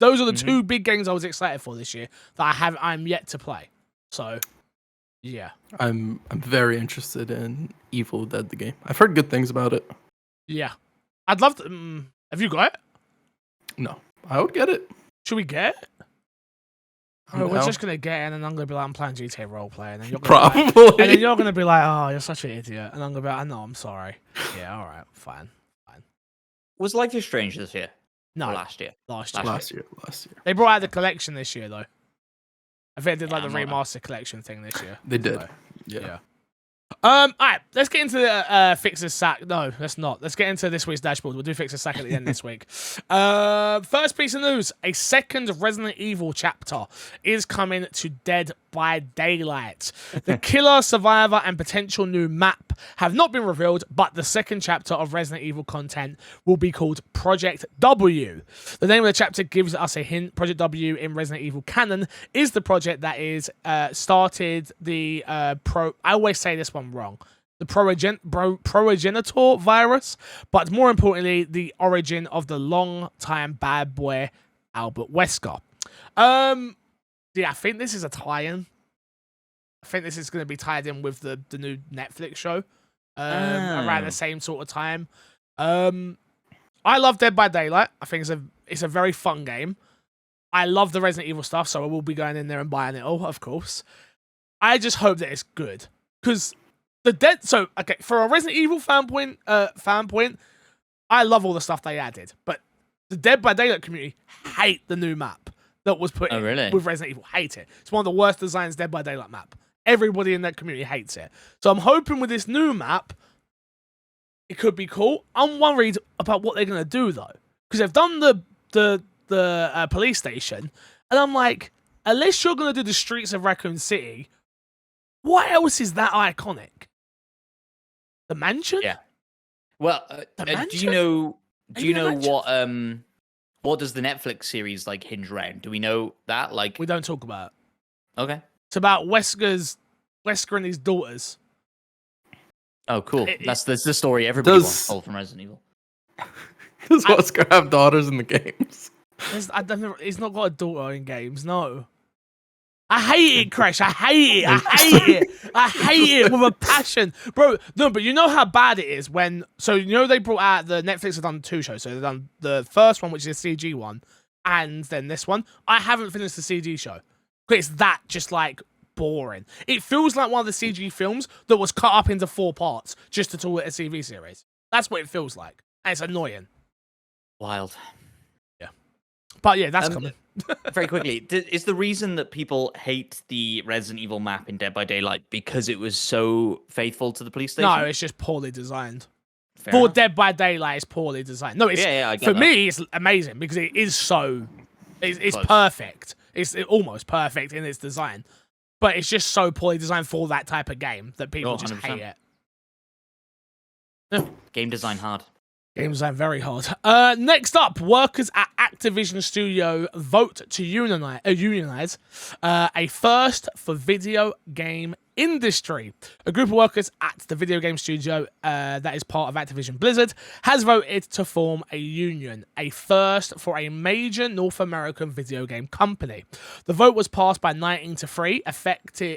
Speaker 1: Those are the two big games I was excited for this year that I'm yet to play. So, yeah.
Speaker 2: I'm very interested in Evil Dead the game. I've heard good things about it.
Speaker 1: Yeah. I'd love to. Have you got it?
Speaker 2: No, I would get it.
Speaker 1: Should we get it? Oh, we're
Speaker 2: No.
Speaker 1: just gonna get it, and then I'm gonna be like, I'm playing GTA roleplay, and then you're gonna be like,
Speaker 2: Probably.
Speaker 1: and then you're gonna be like, oh, you're such an idiot, and I'm gonna be like, no, I'm sorry. Yeah, all right, fine.
Speaker 3: was Life is Strange this year?
Speaker 1: No,
Speaker 3: Or last year?
Speaker 1: last year.
Speaker 2: last year.
Speaker 1: They brought out the collection this year, though. I think they did like
Speaker 3: Yeah,
Speaker 1: the
Speaker 3: I'm not-
Speaker 1: remaster collection thing this year.
Speaker 2: They did.
Speaker 1: So,
Speaker 2: Yeah.
Speaker 1: All right, let's get into the Fixer's Sack. No, let's not. Let's get into this week's dashboard. We'll do Fixer's Sack at the end this week. First piece of news: a second Resident Evil chapter is coming to Dead by Daylight. The killer, survivor, and potential new map have not been revealed, but the second chapter of Resident Evil content will be called Project W. The name of the chapter gives us a hint. Project W in Resident Evil canon is the project that is started the I always say this one wrong. The progenitor virus, but more importantly, the origin of the long-time bad boy Albert Wesker. Yeah, I think this is a tie-in. I think this is going to be tied in with the new Netflix show around the same sort of time. I love Dead by Daylight. I think it's a very fun game. I love the Resident Evil stuff, so I will be going in there and buying it all, of course. I just hope that it's good. Because for a Resident Evil fan point, I love all the stuff they added. But the Dead by Daylight community hate the new map that was put in
Speaker 3: really?
Speaker 1: with Resident Evil. Hate it. It's one of the worst designs Dead by Daylight map. Everybody in that community hates it. So I'm hoping with this new map, it could be cool. I'm worried about what they're going to do, though. Because they've done the police station, and I'm like, unless you're going to do the streets of Raccoon City, what else is that iconic? The mansion?
Speaker 3: Yeah. Well,
Speaker 1: The
Speaker 3: do
Speaker 1: mansion?
Speaker 3: you know? Do you
Speaker 1: the
Speaker 3: know
Speaker 1: mansion?
Speaker 3: what does the Netflix series like hinge around? Do we know that? Like,
Speaker 1: We don't talk about it.
Speaker 3: okay.
Speaker 1: It's about Wesker and his daughters.
Speaker 3: Oh, cool.
Speaker 1: It-
Speaker 3: That's the story everybody
Speaker 2: Does-
Speaker 3: wants told from Resident Evil.
Speaker 2: Does Oscar have daughters in the games?
Speaker 1: He's not got a daughter in games, no. I hate it, Crash. I hate it. I hate it. I hate it with a passion. Bro, no, but you know how bad it is when... So, you know they brought out... The Netflix have done two shows. So, they've done the first one, which is a CG one, and then this one. I haven't finished the CG show. It's that just, like, boring. It feels like one of the CG films that was cut up into 4 parts just to call it a TV series. That's what it feels like. And it's annoying.
Speaker 3: Wild.
Speaker 1: But, yeah, that's coming.
Speaker 3: Very quickly, is the reason that people hate the Resident Evil map in Dead by Daylight because it was so faithful to the police station?
Speaker 1: No, it's just poorly designed. For
Speaker 3: enough.
Speaker 1: Dead by Daylight, it's poorly designed. No, it's
Speaker 3: Yeah, I get
Speaker 1: for
Speaker 3: that.
Speaker 1: me, it's amazing because it is so. It's
Speaker 3: Close.
Speaker 1: perfect. It's almost perfect in its design, but it's just so poorly designed for that type of game that people
Speaker 3: Oh,
Speaker 1: just
Speaker 3: 100%.
Speaker 1: hate it.
Speaker 3: Game design hard.
Speaker 1: Game design very hard. Next up, workers at Activision Studio vote to unionize a first for video game industry. A group of workers at the video game studio that is part of Activision Blizzard has voted to form a union, a first for a major North American video game company. The vote was passed by 19-3,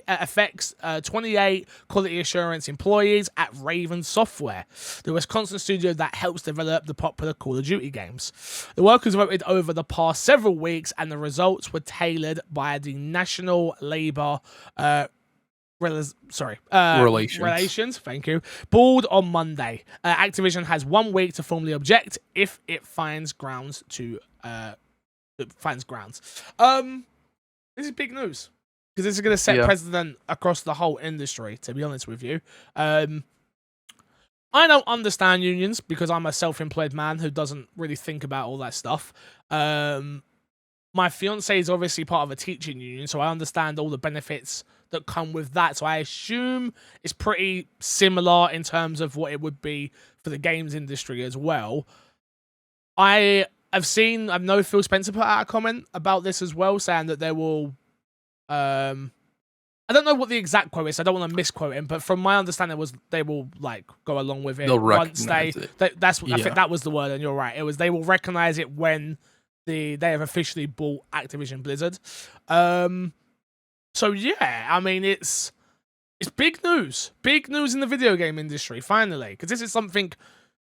Speaker 1: affects 28 quality assurance employees at Raven Software, the Wisconsin studio that helps develop the popular Call of Duty games. The workers voted over the past several weeks, and the results were tailored by the National Labor Relations. Thank you. Board on Monday. Activision has 1 week to formally object if it finds grounds to. This is big news because this is going to set precedent across the whole industry. To be honest with you, I don't understand unions because I'm a self-employed man who doesn't really think about all that stuff. My fiance is obviously part of a teaching union, so I understand all the benefits that come with that. So I assume it's pretty similar in terms of what it would be for the games industry as well. I know Phil Spencer put out a comment about this as well, saying that there will, I don't know what the exact quote is. I don't want to misquote him, but from my understanding was they will like go along with it
Speaker 2: They'll
Speaker 1: once
Speaker 2: recognize it.
Speaker 1: I think that was the word, and you're right. It was they will recognize it when they have officially bought Activision Blizzard. So yeah, I mean it's big news in the video game industry finally, because this is something.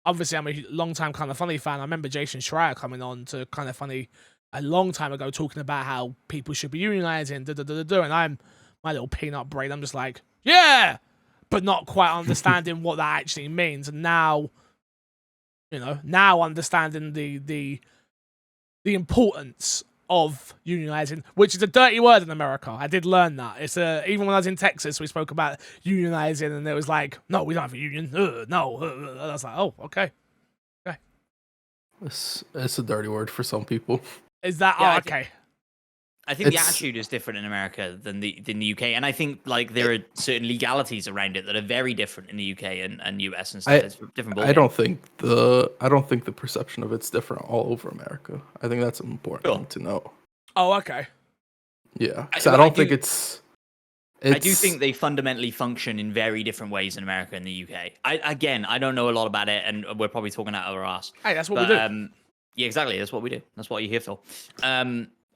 Speaker 1: Obviously, I'm a long-time Kind of Funny fan. I remember Jason Schreier coming on to Kind of Funny a long time ago, talking about how people should be unionizing, and I'm my little peanut brain. I'm just like, yeah, but not quite understanding what that actually means. And now, understanding the importance of unionizing, which is a dirty word in America. I did learn that. It's even when I was in Texas, we spoke about unionizing, and it was like, no, we don't have a union. No. And I was like, oh, okay.
Speaker 2: It's a dirty word for some people.
Speaker 1: Is that okay?
Speaker 3: I think the
Speaker 2: It's-
Speaker 3: attitude is different in America than the UK, and I think like there are certain legalities around it that are very different in the UK and US and stuff. It's a different ballgame.
Speaker 2: I don't think the perception of it's different all over America. I think that's an important thing to know.
Speaker 1: Oh, okay.
Speaker 2: Yeah,
Speaker 3: I-
Speaker 2: so I
Speaker 3: but
Speaker 2: don't
Speaker 3: I
Speaker 2: think
Speaker 3: do-
Speaker 2: it's.
Speaker 3: I do think they fundamentally function in very different ways in America and the UK. I don't know a lot about it, and we're probably talking out of our ass.
Speaker 1: Hey, that's what we do.
Speaker 3: Yeah, exactly. That's what we do. That's what you're here for.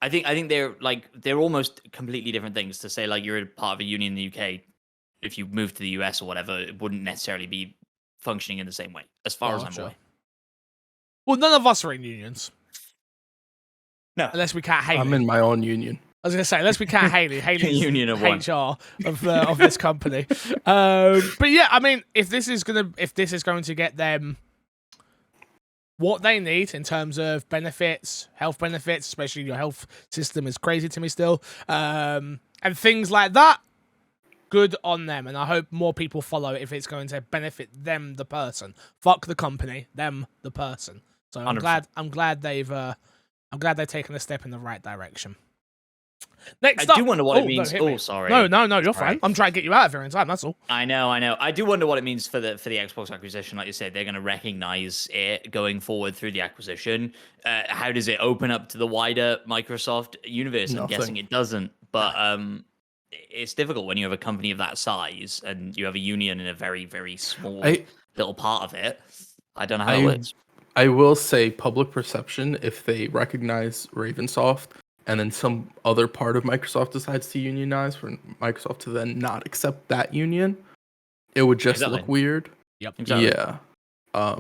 Speaker 3: I think they're almost completely different things. To say like you're a part of a union in the UK, if you move to the US or whatever, it wouldn't necessarily be functioning in the same way, as far as I'm
Speaker 1: sure.
Speaker 3: aware.
Speaker 1: Well, none of us are in unions.
Speaker 3: No.
Speaker 1: Unless we count Haley.
Speaker 2: I'm in my own union.
Speaker 1: I was going to say, unless we count Haley. Haley's
Speaker 3: Union of one.
Speaker 1: HR of this company. But yeah, I mean, if this is going to get them what they need in terms of benefits, health benefits, especially your health system is crazy to me still, and things like that, good on them. And I hope more people follow it if it's going to benefit them, the person. Fuck the company, them, the person. So I'm
Speaker 3: 100%.
Speaker 1: glad they've taken a step in the right direction. Next
Speaker 3: I
Speaker 1: up,
Speaker 3: do wonder what it
Speaker 1: no,
Speaker 3: means.
Speaker 1: hit me.
Speaker 3: Oh, sorry.
Speaker 1: No, you're fine.
Speaker 3: Right.
Speaker 1: I'm trying to get you out of here in time. That's all.
Speaker 3: I know. I do wonder what it means for the Xbox acquisition. Like you said, they're going to recognize it going forward through the acquisition. How does it open up to the wider Microsoft universe? I'm
Speaker 2: Nothing.
Speaker 3: guessing it doesn't. But it's difficult when you have a company of that size and you have a union in a very, very small little part of it. I don't know how it works.
Speaker 2: I will say public perception, if they recognize Ravensoft and then some other part of Microsoft decides to unionize, for Microsoft to then not accept that union, it would just
Speaker 3: Exactly.
Speaker 2: look weird.
Speaker 1: Yep.
Speaker 3: Exactly.
Speaker 2: Yeah.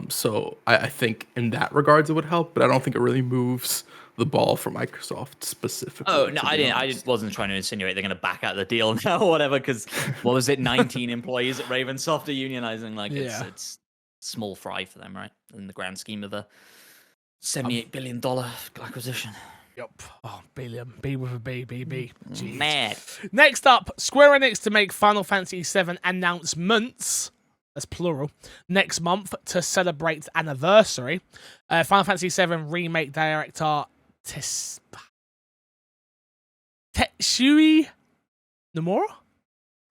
Speaker 2: So I think in that regards it would help, but I don't think it really moves the ball for Microsoft specifically.
Speaker 3: Oh no,
Speaker 2: to
Speaker 3: I
Speaker 2: be
Speaker 3: didn't.
Speaker 2: honest.
Speaker 3: Wasn't trying to insinuate they're going to back out the deal now or whatever. Because what was it? 19 employees at Ravensoft are unionizing. Like it's small fry for them, right? In the grand scheme of the $78 billion acquisition.
Speaker 1: Yep. Oh, billion. B with a B, B, B. Jeez.
Speaker 3: Mad.
Speaker 1: Next up, Square Enix to make Final Fantasy VII announcements. that's plural, next month to celebrate the anniversary. Final Fantasy VII Remake director Tetsuya Nomura?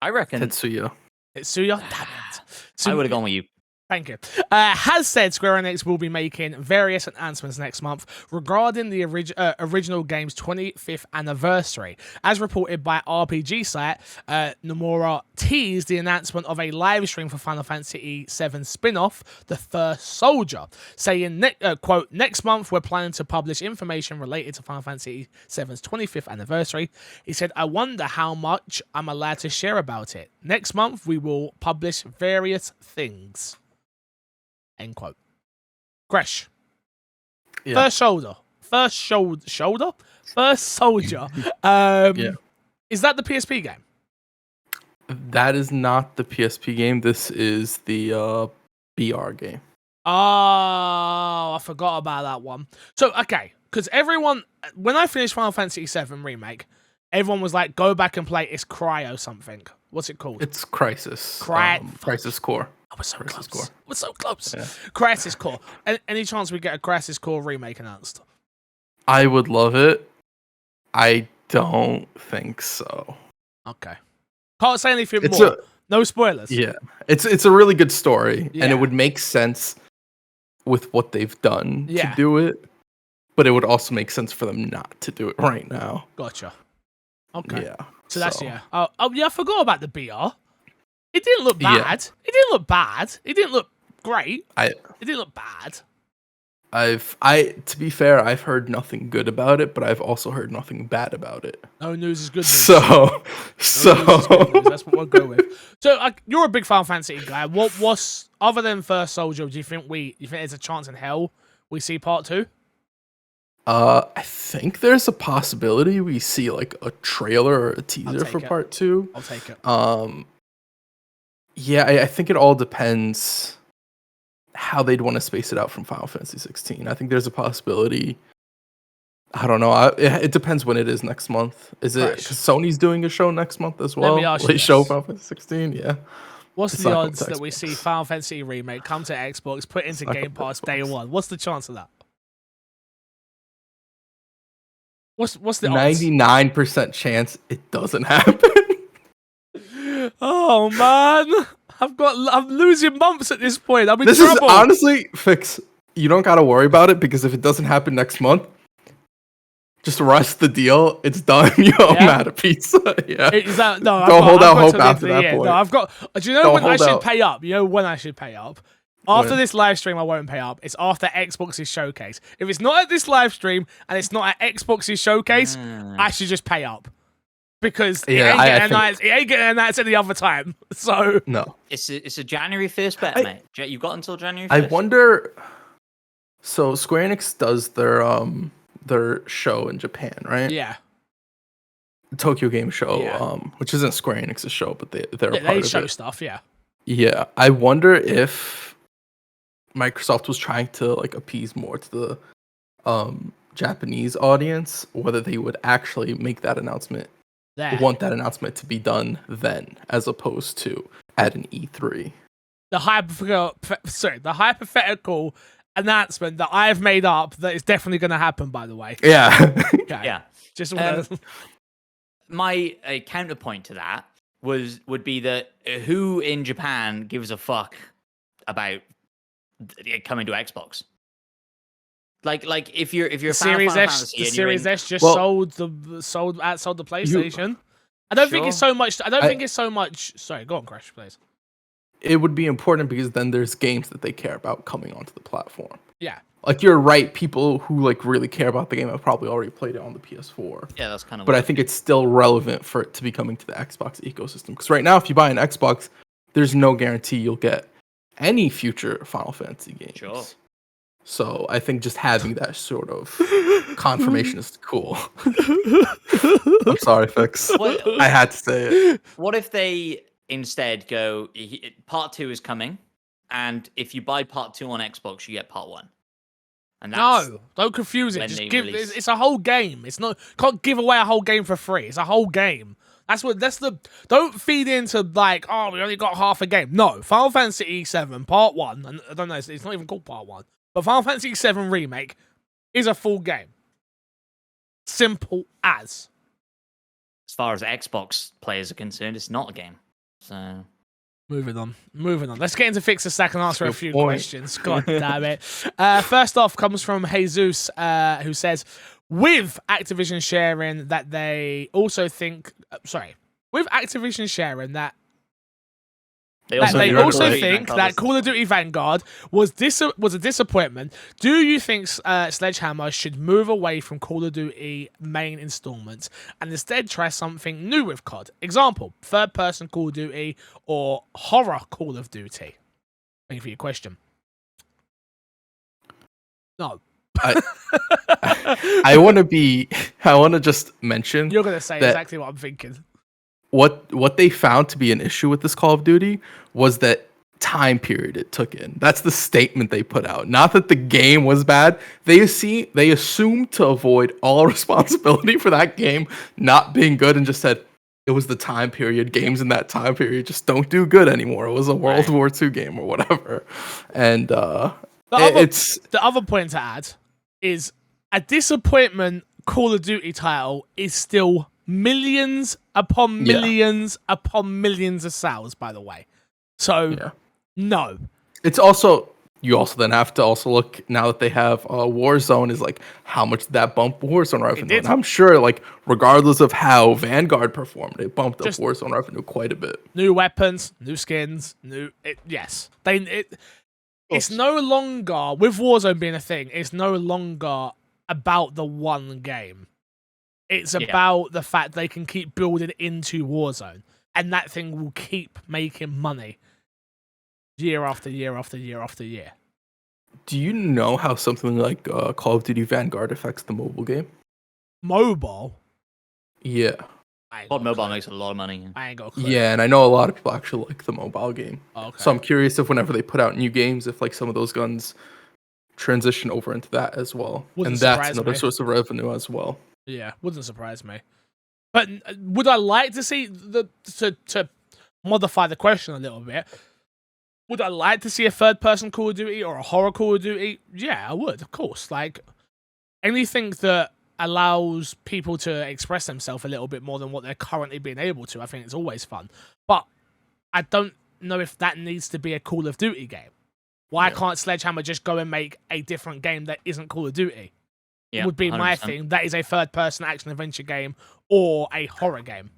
Speaker 3: I reckon
Speaker 2: Tetsuya.
Speaker 1: Tetsuya? Damn it.
Speaker 3: I would have gone with you.
Speaker 1: Thank you. Has said Square Enix will be making various announcements next month regarding the original game's 25th anniversary. As reported by RPG site, Nomura teased the announcement of a live stream for Final Fantasy VII spin-off, The First Soldier, saying, quote, next month we're planning to publish information related to Final Fantasy VII's 25th anniversary. He said, I wonder how much I'm allowed to share about it. Next month we will publish various things. End quote. Gresh.
Speaker 2: Yeah.
Speaker 1: First soldier. First soldier.
Speaker 2: Yeah.
Speaker 1: Is that the PSP game?
Speaker 2: That is not the PSP game. This is the BR game.
Speaker 1: Oh, I forgot about that one. So, okay, because everyone, when I finished Final Fantasy VII Remake, everyone was like, go back and play It's Cryo something. What's it called?
Speaker 2: It's Crisis. Crisis Core.
Speaker 1: I was so
Speaker 2: Crisis
Speaker 1: close.
Speaker 2: Core.
Speaker 1: We're so close.
Speaker 2: Yeah.
Speaker 1: Crisis Core. Any chance we get a Crisis Core remake announced?
Speaker 2: I would love it. I don't think so.
Speaker 1: Okay. Can't say anything
Speaker 2: It's
Speaker 1: more. No spoilers.
Speaker 2: Yeah. It's a really good story,
Speaker 1: Yeah.
Speaker 2: and it would make sense with what they've done
Speaker 1: Yeah.
Speaker 2: to do it, but it would also make sense for them not to do it right now.
Speaker 1: Gotcha. Okay.
Speaker 2: Yeah.
Speaker 1: So that's, yeah. Oh, yeah, I forgot about the BR. It didn't look
Speaker 2: Yeah.
Speaker 1: bad. It didn't look bad. It didn't look great.
Speaker 2: It
Speaker 1: didn't look bad.
Speaker 2: To be fair, I've heard nothing good about it, but I've also heard nothing bad about it.
Speaker 1: No news is good news.
Speaker 2: So
Speaker 1: No news is good news. That's what we'll go with. So you're a big Final Fantasy guy. What's other than First Soldier? Do you think there's a chance in hell we see part 2?
Speaker 2: I think there's a possibility we see like a trailer or a teaser for
Speaker 1: it.
Speaker 2: part 2.
Speaker 1: I'll take it.
Speaker 2: Yeah, I think it all depends how they'd want to space it out from Final Fantasy 16. I think there's a possibility. I don't know. It depends when it is next month. Is it because Sony's doing a show next month as well?
Speaker 1: me ask you
Speaker 2: They
Speaker 1: this.
Speaker 2: show Final Fantasy 16. Yeah.
Speaker 1: What's
Speaker 2: It's
Speaker 1: the
Speaker 2: not going
Speaker 1: odds
Speaker 2: to
Speaker 1: that we
Speaker 2: Xbox.
Speaker 1: see Final Fantasy Remake come to Xbox, put into
Speaker 2: not
Speaker 1: Game
Speaker 2: going to
Speaker 1: Pass day
Speaker 2: Xbox.
Speaker 1: one? What's the chance of that? What's the odds?
Speaker 2: 99% chance it doesn't happen.
Speaker 1: Oh man, I'm losing months at this point. I'm in
Speaker 2: This is
Speaker 1: trouble.
Speaker 2: honestly, Fix, you don't got to worry about it because if it doesn't happen next month, just rush the deal. It's done. You're mad at pizza. Yeah.
Speaker 1: Is that, no,
Speaker 2: Don't hold out
Speaker 1: I've got
Speaker 2: hope
Speaker 1: till the end
Speaker 2: after
Speaker 1: of the
Speaker 2: that
Speaker 1: year.
Speaker 2: point.
Speaker 1: No, I've got. Do you know
Speaker 2: Don't
Speaker 1: when I
Speaker 2: hold
Speaker 1: should
Speaker 2: out.
Speaker 1: pay up? You know when I should pay up? After
Speaker 2: When?
Speaker 1: this live stream, I won't pay up. It's after Xbox's showcase. If it's not at this live stream and it's not at Xbox's showcase, I should just pay up. Because it ain't getting announced any other time. So
Speaker 2: No.
Speaker 3: It's a January 1st bet, mate. You've got until January 1st.
Speaker 2: I wonder. So Square Enix does their show in Japan, right?
Speaker 1: yeah,
Speaker 2: Tokyo Game Show,
Speaker 1: Yeah.
Speaker 2: Which isn't Square Enix's show, but they're a part
Speaker 1: they
Speaker 2: of
Speaker 1: show
Speaker 2: it.
Speaker 1: stuff. Yeah,
Speaker 2: Yeah, I wonder if Microsoft was trying to like appease more to the Japanese audience, whether they would actually make that announcement,
Speaker 1: there.
Speaker 2: want that announcement to be done then, as opposed to at an E E3.
Speaker 1: The hypothetical announcement that I've made up that is definitely going to happen. By the way,
Speaker 2: Yeah,
Speaker 1: okay.
Speaker 3: Yeah.
Speaker 1: Just wanna,
Speaker 3: My counterpoint to that would be that who in Japan gives a fuck about it coming to Xbox? Like if you're a fan of
Speaker 1: Series
Speaker 3: Final
Speaker 1: S,
Speaker 3: Fantasy
Speaker 1: the
Speaker 3: and you're
Speaker 1: Series
Speaker 3: in-
Speaker 1: S just
Speaker 2: Well-
Speaker 1: sold the PlayStation. I don't think
Speaker 3: Sure.
Speaker 1: it's so much. I don't think it's so much. Sorry, go on, Crash, please.
Speaker 2: it would be important because then there's games that they care about coming onto the platform.
Speaker 1: Yeah,
Speaker 2: Like you're right, people who like really care about the game have probably already played it on the PS4.
Speaker 3: yeah, that's kind of.
Speaker 2: But I think it's still relevant for it to be coming to the Xbox ecosystem. Because right now, if you buy an Xbox, there's no guarantee you'll get any future Final Fantasy games.
Speaker 3: Sure.
Speaker 2: So I think just having that sort of confirmation is cool. I'm sorry, Fix.
Speaker 3: What,
Speaker 2: I had to say it.
Speaker 3: what if they instead go? Part 2 is coming, and if you buy part 2 on Xbox, you get part 1. And that's,
Speaker 1: no, don't confuse it.
Speaker 3: when
Speaker 1: Just
Speaker 3: they
Speaker 1: give.
Speaker 3: release-
Speaker 1: It's a whole game. It's not. Can't give away a whole game for free. It's a whole game. That's the. Don't feed into like, oh, we only got half a game. No, Final Fantasy VII Part 1, and I don't know, it's not even called Part 1, but Final Fantasy VII Remake is a full game. Simple as.
Speaker 3: As far as Xbox players are concerned, it's not a game. So
Speaker 1: Moving on. Let's get into Fix the Stack and answer a
Speaker 2: Good
Speaker 1: few
Speaker 2: point.
Speaker 1: questions. God damn it. First off comes from Jesus, who says, with Activision sharing that they also think, with Activision sharing that
Speaker 3: they
Speaker 1: that they
Speaker 3: think
Speaker 1: also
Speaker 3: Call of Duty
Speaker 1: think
Speaker 3: Vanguard
Speaker 1: that
Speaker 3: is-
Speaker 1: Call of Duty Vanguard was a disappointment. Do you think Sledgehammer should move away from Call of Duty main installments and instead try something new with COD? Example, third-person Call of Duty or horror Call of Duty? Thank you for your question. No.
Speaker 2: I want to just mention
Speaker 1: You're going to say
Speaker 2: that-
Speaker 1: exactly what I'm thinking.
Speaker 2: what they found to be an issue with this Call of Duty was that time period it took in. That's the statement they put out. Not that the game was bad. They assumed to avoid all responsibility for that game not being good and just said it was the time period. Games in that time period just don't do good anymore. It was a World War II game or whatever. And it's
Speaker 1: The other point to add is a disappointment Call of Duty title is still millions upon millions upon millions of sales, by the way. So, no.
Speaker 2: It's also, you also then have to also look, now that they have Warzone, is like, how much did that bump Warzone revenue?
Speaker 1: did.
Speaker 2: And I'm sure, like, regardless of how Vanguard performed, it bumped up
Speaker 1: Just-
Speaker 2: Warzone revenue quite a bit.
Speaker 1: New weapons, new skins, yes. It's no longer, with Warzone being a thing, it's no longer about the one game. It's about the fact they can keep building into Warzone, and that thing will keep making money year after year after year after year.
Speaker 2: Do you know how something like Call of Duty Vanguard affects the mobile game?
Speaker 1: Mobile?
Speaker 2: Yeah.
Speaker 1: I ain't
Speaker 3: COD
Speaker 1: got a
Speaker 3: Mobile
Speaker 1: clue.
Speaker 3: makes a lot of money.
Speaker 1: I ain't got a clue.
Speaker 2: Yeah, and I know a lot of people actually like the mobile game.
Speaker 1: Okay.
Speaker 2: So I'm curious if whenever they put out new games, if like some of those guns transition over into that as well.
Speaker 1: Wouldn't
Speaker 2: and that's
Speaker 1: surprise
Speaker 2: another
Speaker 1: me.
Speaker 2: source of revenue as well.
Speaker 1: Yeah, wouldn't surprise me. But would I like to see to modify the question a little bit? Would I like to see a third-person Call of Duty or a horror Call of Duty? Yeah, I would, of course. Like anything that allows people to express themselves a little bit more than what they're currently being able to, I think it's always fun. But I don't know if that needs to be a Call of Duty game. Why can't Sledgehammer just go and make a different game that isn't Call of Duty?
Speaker 3: Yeah,
Speaker 1: Would be my
Speaker 3: 100%.
Speaker 1: thing. That is a third-person action-adventure game or a horror game.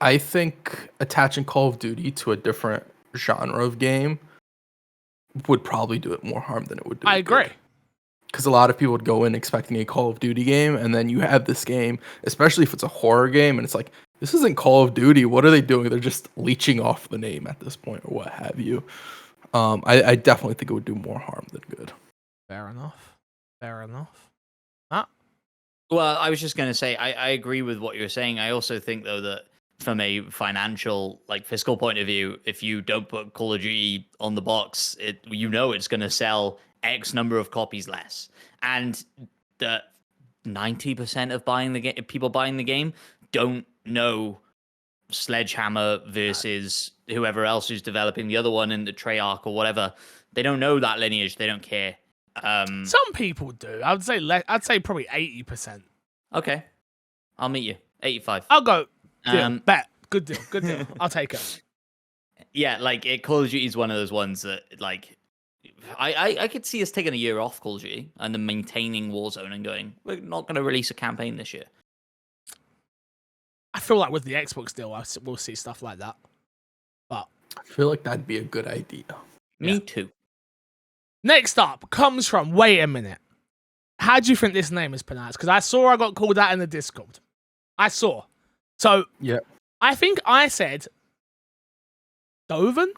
Speaker 2: I think attaching Call of Duty to a different genre of game would probably do it more harm than it would do.
Speaker 1: I agree.
Speaker 2: Because a lot of people would go in expecting a Call of Duty game, and then you have this game, especially if it's a horror game, and it's like, this isn't Call of Duty. What are they doing? They're just leeching off the name at this point, or what have you. I definitely think it would do more harm than good.
Speaker 1: Fair enough.
Speaker 3: Well, I was just going to say, I agree with what you're saying. I also think, though, that from a financial, like fiscal point of view, if you don't put Call of Duty on the box, it's going to sell X number of copies less. And the 90% of people buying the game don't know Sledgehammer versus whoever else who's developing the other one in the Treyarch or whatever. They don't know that lineage. They don't care.
Speaker 1: Some people do. I'd say probably 80%.
Speaker 3: Okay. I'll meet you. 85.
Speaker 1: I'll go. Deal.
Speaker 3: Bet.
Speaker 1: Good deal. I'll take it.
Speaker 3: Yeah, like Call of Duty is one of those ones that, like, I could see us taking a year off Call of Duty and then maintaining Warzone and going, we're not going to release a campaign this year.
Speaker 1: I feel like with the Xbox deal, we'll see stuff like that. But
Speaker 2: I feel like that'd be a good idea.
Speaker 3: Me too.
Speaker 1: next up comes from, wait a minute. How do you think this name is pronounced? Because I got called out in the Discord. I saw. So,
Speaker 2: Yeah.
Speaker 1: I think I said Doven?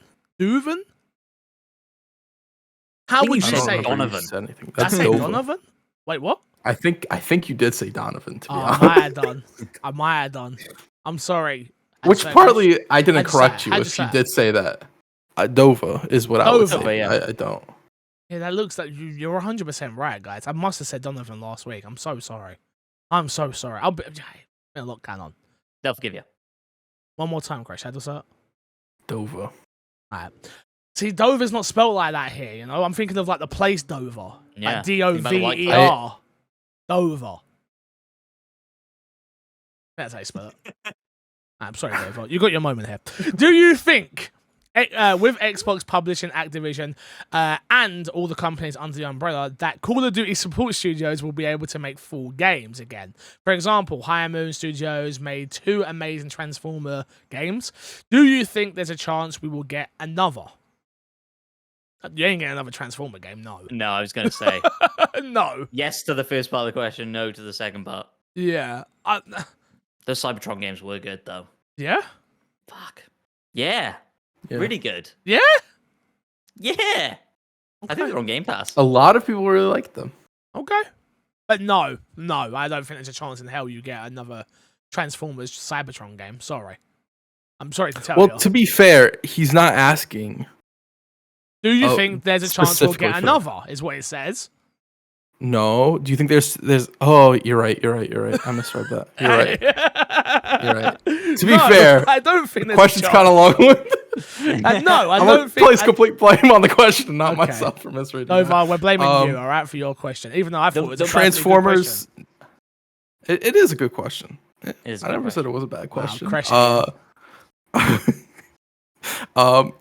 Speaker 1: How
Speaker 3: think
Speaker 1: would
Speaker 3: you
Speaker 1: you
Speaker 3: said
Speaker 1: say?
Speaker 3: Donovan.
Speaker 2: Anything.
Speaker 1: Did I
Speaker 2: That's
Speaker 1: say
Speaker 2: Dover.
Speaker 1: Donovan? Wait, what?
Speaker 2: I think you did say Donovan, to be
Speaker 1: Oh,
Speaker 2: honest.
Speaker 1: I might have done. I'm sorry.
Speaker 2: Which partly I didn't
Speaker 1: How'd you say
Speaker 2: correct
Speaker 1: it?
Speaker 2: you
Speaker 1: How'd
Speaker 2: if
Speaker 1: you say
Speaker 2: you
Speaker 1: it?
Speaker 2: did say that. Dova is what I would
Speaker 1: Dover,
Speaker 2: say.
Speaker 3: yeah.
Speaker 2: I don't.
Speaker 1: Yeah, that looks like you're 100% right, guys. I must have said Donovan last week. I'm so sorry. I'm so sorry. I'll be a lot going on.
Speaker 3: They'll forgive you.
Speaker 1: One more time, Crash. How does that?
Speaker 2: Dover.
Speaker 1: Alright. See, Dover's not spelled like that here, you know? I'm thinking of like the place Dover.
Speaker 3: Yeah.
Speaker 1: Like Dover. Dover. That's how you spell it. I'm sorry, Dover. You got your moment here. Do you think, with Xbox publishing Activision and all the companies under the umbrella, that Call of Duty support studios will be able to make full games again? For example, High Moon Studios made 2 amazing Transformer games. Do you think there's a chance we will get another? You ain't getting another Transformer game, no.
Speaker 3: No, I was going to say
Speaker 1: No.
Speaker 3: yes to the first part of the question, no to the second part.
Speaker 1: Yeah.
Speaker 3: Those Cybertron games were good, though.
Speaker 1: Yeah?
Speaker 3: Fuck. Yeah. Really good.
Speaker 1: Yeah?
Speaker 3: Yeah. I think they're on Game Pass.
Speaker 2: A lot of people really like them.
Speaker 1: Okay. But no, I don't think there's a chance in hell you get another Transformers Cybertron game. Sorry. I'm sorry to tell you.
Speaker 2: Well, to be fair, he's not asking.
Speaker 1: Do you think there's a chance we'll
Speaker 2: specifically
Speaker 1: get
Speaker 2: for-
Speaker 1: another, is what it says.
Speaker 2: No. Do you think there's? Oh, you're right. I misread that. You're right. You're right. To be fair,
Speaker 1: I don't think
Speaker 2: the
Speaker 1: there's
Speaker 2: question's
Speaker 1: a
Speaker 2: kind
Speaker 1: chance.
Speaker 2: of long-winded.
Speaker 1: No, I
Speaker 2: I'm
Speaker 1: don't
Speaker 2: gonna
Speaker 1: think...
Speaker 2: place complete blame on the question, not
Speaker 1: Okay.
Speaker 2: myself for misreading.
Speaker 1: Nova,
Speaker 2: that.
Speaker 1: we're blaming you, all right, for your question. Even though I thought it was a perfectly good
Speaker 2: Transformers. It is a good question.
Speaker 3: It is a
Speaker 2: I
Speaker 3: good
Speaker 2: never said
Speaker 3: question.
Speaker 2: it was a bad
Speaker 1: Wow,
Speaker 2: question.
Speaker 1: Crash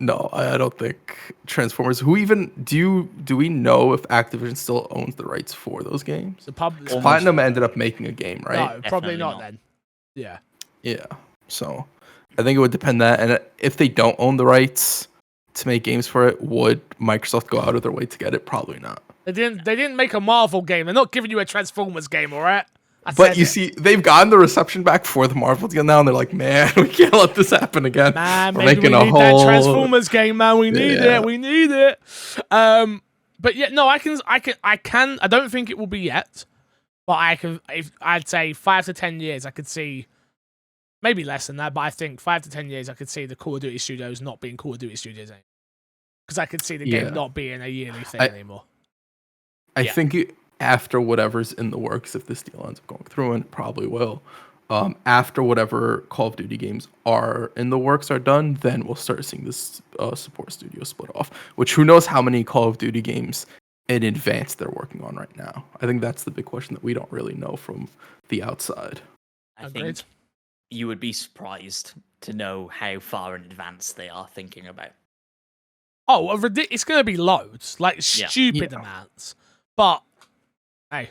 Speaker 2: No, I don't think Transformers. Who even do we know if Activision still owns the rights for those games?
Speaker 1: The pub...
Speaker 3: Almost.
Speaker 2: Platinum ended up making a game, right?
Speaker 1: No, probably
Speaker 3: Definitely
Speaker 1: not
Speaker 3: not.
Speaker 1: then. Yeah.
Speaker 2: Yeah. So I think it would depend that, and if they don't own the rights to make games for it, would Microsoft go out of their way to get it? Probably not.
Speaker 1: They didn't make a Marvel game. They're not giving you a Transformers game, all right?
Speaker 2: But you see, they've gotten the reception back for the Marvel deal now, and they're like, man, we can't let this happen again.
Speaker 1: Man,
Speaker 2: We're
Speaker 1: maybe
Speaker 2: making
Speaker 1: we
Speaker 2: a
Speaker 1: need
Speaker 2: whole
Speaker 1: that Transformers game, man. We need
Speaker 2: Yeah.
Speaker 1: it. We need it. But yeah, no, I can. I don't think it will be yet, but I can. I'd say 5 to 10 years, I could see. Maybe less than that, but I think 5 to 10 years, I could see the Call of Duty Studios not being Call of Duty Studios anymore. Because I could see the
Speaker 2: Yeah.
Speaker 1: game not being a yearly thing
Speaker 2: I-
Speaker 1: anymore.
Speaker 2: I
Speaker 3: Yeah.
Speaker 2: think after whatever's in the works, if this deal ends up going through, and it probably will, after whatever Call of Duty games are in the works are done, then we'll start seeing this support studio split off. Which who knows how many Call of Duty games in advance they're working on right now. I think that's the big question that we don't really know from the outside.
Speaker 3: I
Speaker 1: Agreed.
Speaker 3: think you would be surprised to know how far in advance they are thinking about.
Speaker 1: Oh, it's going to be loads, like
Speaker 3: Yeah.
Speaker 1: stupid
Speaker 2: Yeah.
Speaker 1: amounts. But hey,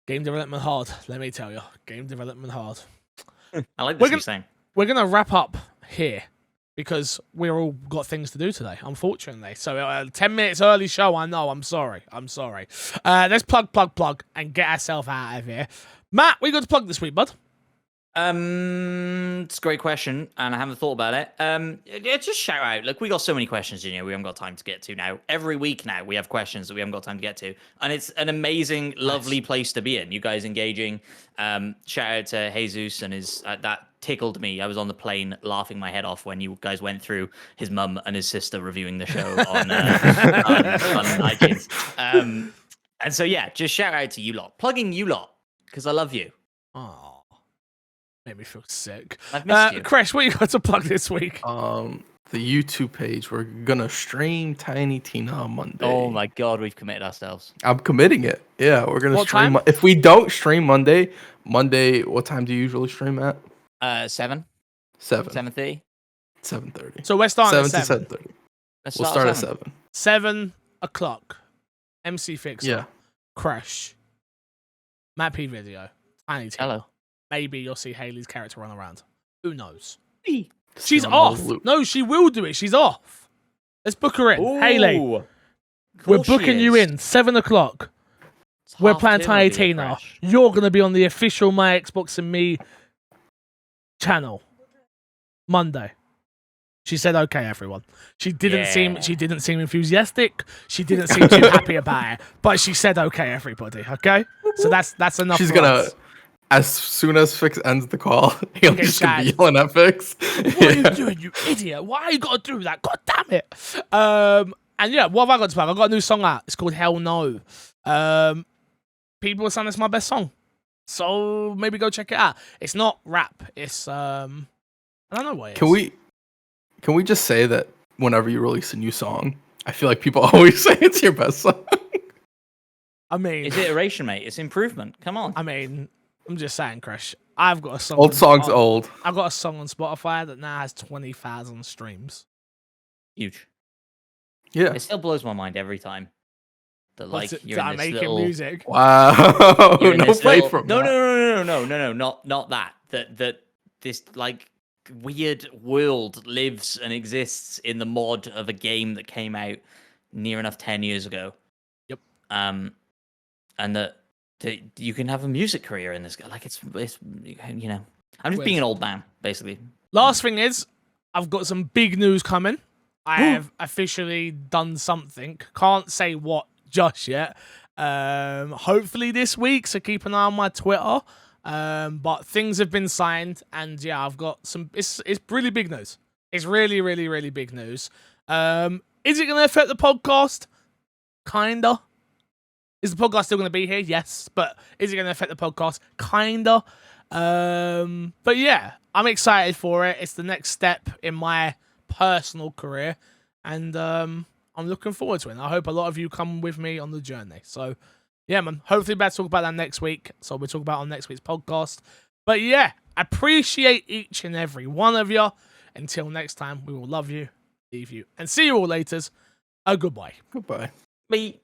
Speaker 1: game development hard. Let me tell you, game development hard.
Speaker 3: I like
Speaker 1: We're
Speaker 3: this
Speaker 1: gonna-
Speaker 3: you're saying.
Speaker 1: We're gonna wrap up here because we're all got things to do today, unfortunately. So 10 minutes early show. I know. I'm sorry. Let's plug, and get ourselves out of here. Matt, what you got to plug this week, bud?
Speaker 3: It's a great question, and I haven't thought about it. Yeah, just shout out. Look, we got so many questions, we haven't got time to get to now. Every week now, we have questions that we haven't got time to get to, and it's an amazing, lovely place to be in. You guys engaging. Shout out to Jesus and his that tickled me. I was on the plane laughing my head off when you guys went through his mum and his sister reviewing the show on iTunes. And so yeah, just shout out to you lot, plugging you lot because I love you.
Speaker 1: Oh, made me feel sick.
Speaker 3: I've missed you.
Speaker 1: Crash, what you got to plug this week?
Speaker 2: The YouTube page, we're gonna stream Tiny Tina on Monday.
Speaker 3: Oh my god, we've committed ourselves.
Speaker 2: I'm committing it. Yeah, we're gonna
Speaker 1: What
Speaker 2: stream.
Speaker 1: time?
Speaker 2: If we don't stream Monday, what time do you usually stream at?
Speaker 3: 7,
Speaker 2: 7.
Speaker 3: 7:30.
Speaker 2: 7:30.
Speaker 1: So we're starting
Speaker 2: 7
Speaker 1: at
Speaker 2: to
Speaker 1: 7.
Speaker 2: 7:30.
Speaker 3: Let's
Speaker 2: We'll start at 7.
Speaker 1: 7 o'clock. MC Fixer.
Speaker 2: Yeah.
Speaker 1: Crash. Matt P video. Tiny Tina.
Speaker 3: Hello.
Speaker 1: Maybe you'll see Haley's character run around. Who knows?
Speaker 2: See
Speaker 1: She's
Speaker 2: on the
Speaker 1: off.
Speaker 2: loop.
Speaker 1: No, she will do it. She's off. Let's book her in. Haley, we're booking you in. 7 o'clock. We're playing Tiny Tina. You're going to be on the official My Xbox and Me channel. Monday. She said, "Okay, everyone." She didn't seem enthusiastic. She didn't seem too happy about it. But she said, "Okay, everybody." Okay, so that's enough.
Speaker 2: She's
Speaker 1: for
Speaker 2: gonna,
Speaker 1: us.
Speaker 2: as soon as Fix ends the call, he'll
Speaker 1: Okay,
Speaker 2: just gonna be
Speaker 1: Shad.
Speaker 2: yelling at Fix.
Speaker 1: What are you doing, you idiot? Why you gotta do that? God damn it. And yeah, what have I got to plug? I got a new song out. It's called Hell No. People are saying it's my best song. So maybe go check it out. It's not rap. It's I don't know what it
Speaker 2: Can
Speaker 1: is.
Speaker 2: we just say that whenever you release a new song, I feel like people always say it's your best song.
Speaker 1: I mean,
Speaker 3: It's iteration, mate. It's improvement. Come on.
Speaker 1: I mean, I'm just saying, Crush. I've got a song.
Speaker 2: Old songs
Speaker 1: on,
Speaker 2: old.
Speaker 1: I've got a song on Spotify that now has 20,000 streams.
Speaker 3: Huge.
Speaker 2: Yeah.
Speaker 3: It still blows my mind every time. That like
Speaker 1: What's it,
Speaker 3: you're
Speaker 1: that
Speaker 3: in
Speaker 1: I'm
Speaker 3: this
Speaker 1: making
Speaker 3: little.
Speaker 1: music.
Speaker 2: Wow.
Speaker 3: You're in
Speaker 2: No
Speaker 3: this
Speaker 2: play
Speaker 3: little-
Speaker 2: from
Speaker 3: no,
Speaker 2: that.
Speaker 3: no, not that. That this like weird world lives and exists in the mod of a game that came out near enough 10 years ago.
Speaker 1: Yep.
Speaker 3: And that you can have a music career in this. Like it's you know, I'm just
Speaker 1: Weird.
Speaker 3: being an old man basically.
Speaker 1: Last thing is, I've got some big news coming. I have officially done something. Can't say what just yet. Hopefully this week, so keep an eye on my Twitter. But things have been signed, and yeah, I've got some. It's really big news. It's really, really, really big news. Is it going to affect the podcast? Kinda. Is the podcast still going to be here? Yes, but is it going to affect the podcast? Kinda. But yeah, I'm excited for it. It's the next step in my personal career, and I'm looking forward to it. And I hope a lot of you come with me on the journey. So yeah, man, hopefully we'll talk about that next week. So we'll talk about it on next week's podcast. But yeah, I appreciate each and every one of you. Until next time, we will love you, leave you, and see you all later. Goodbye.
Speaker 2: Goodbye.
Speaker 3: Bye.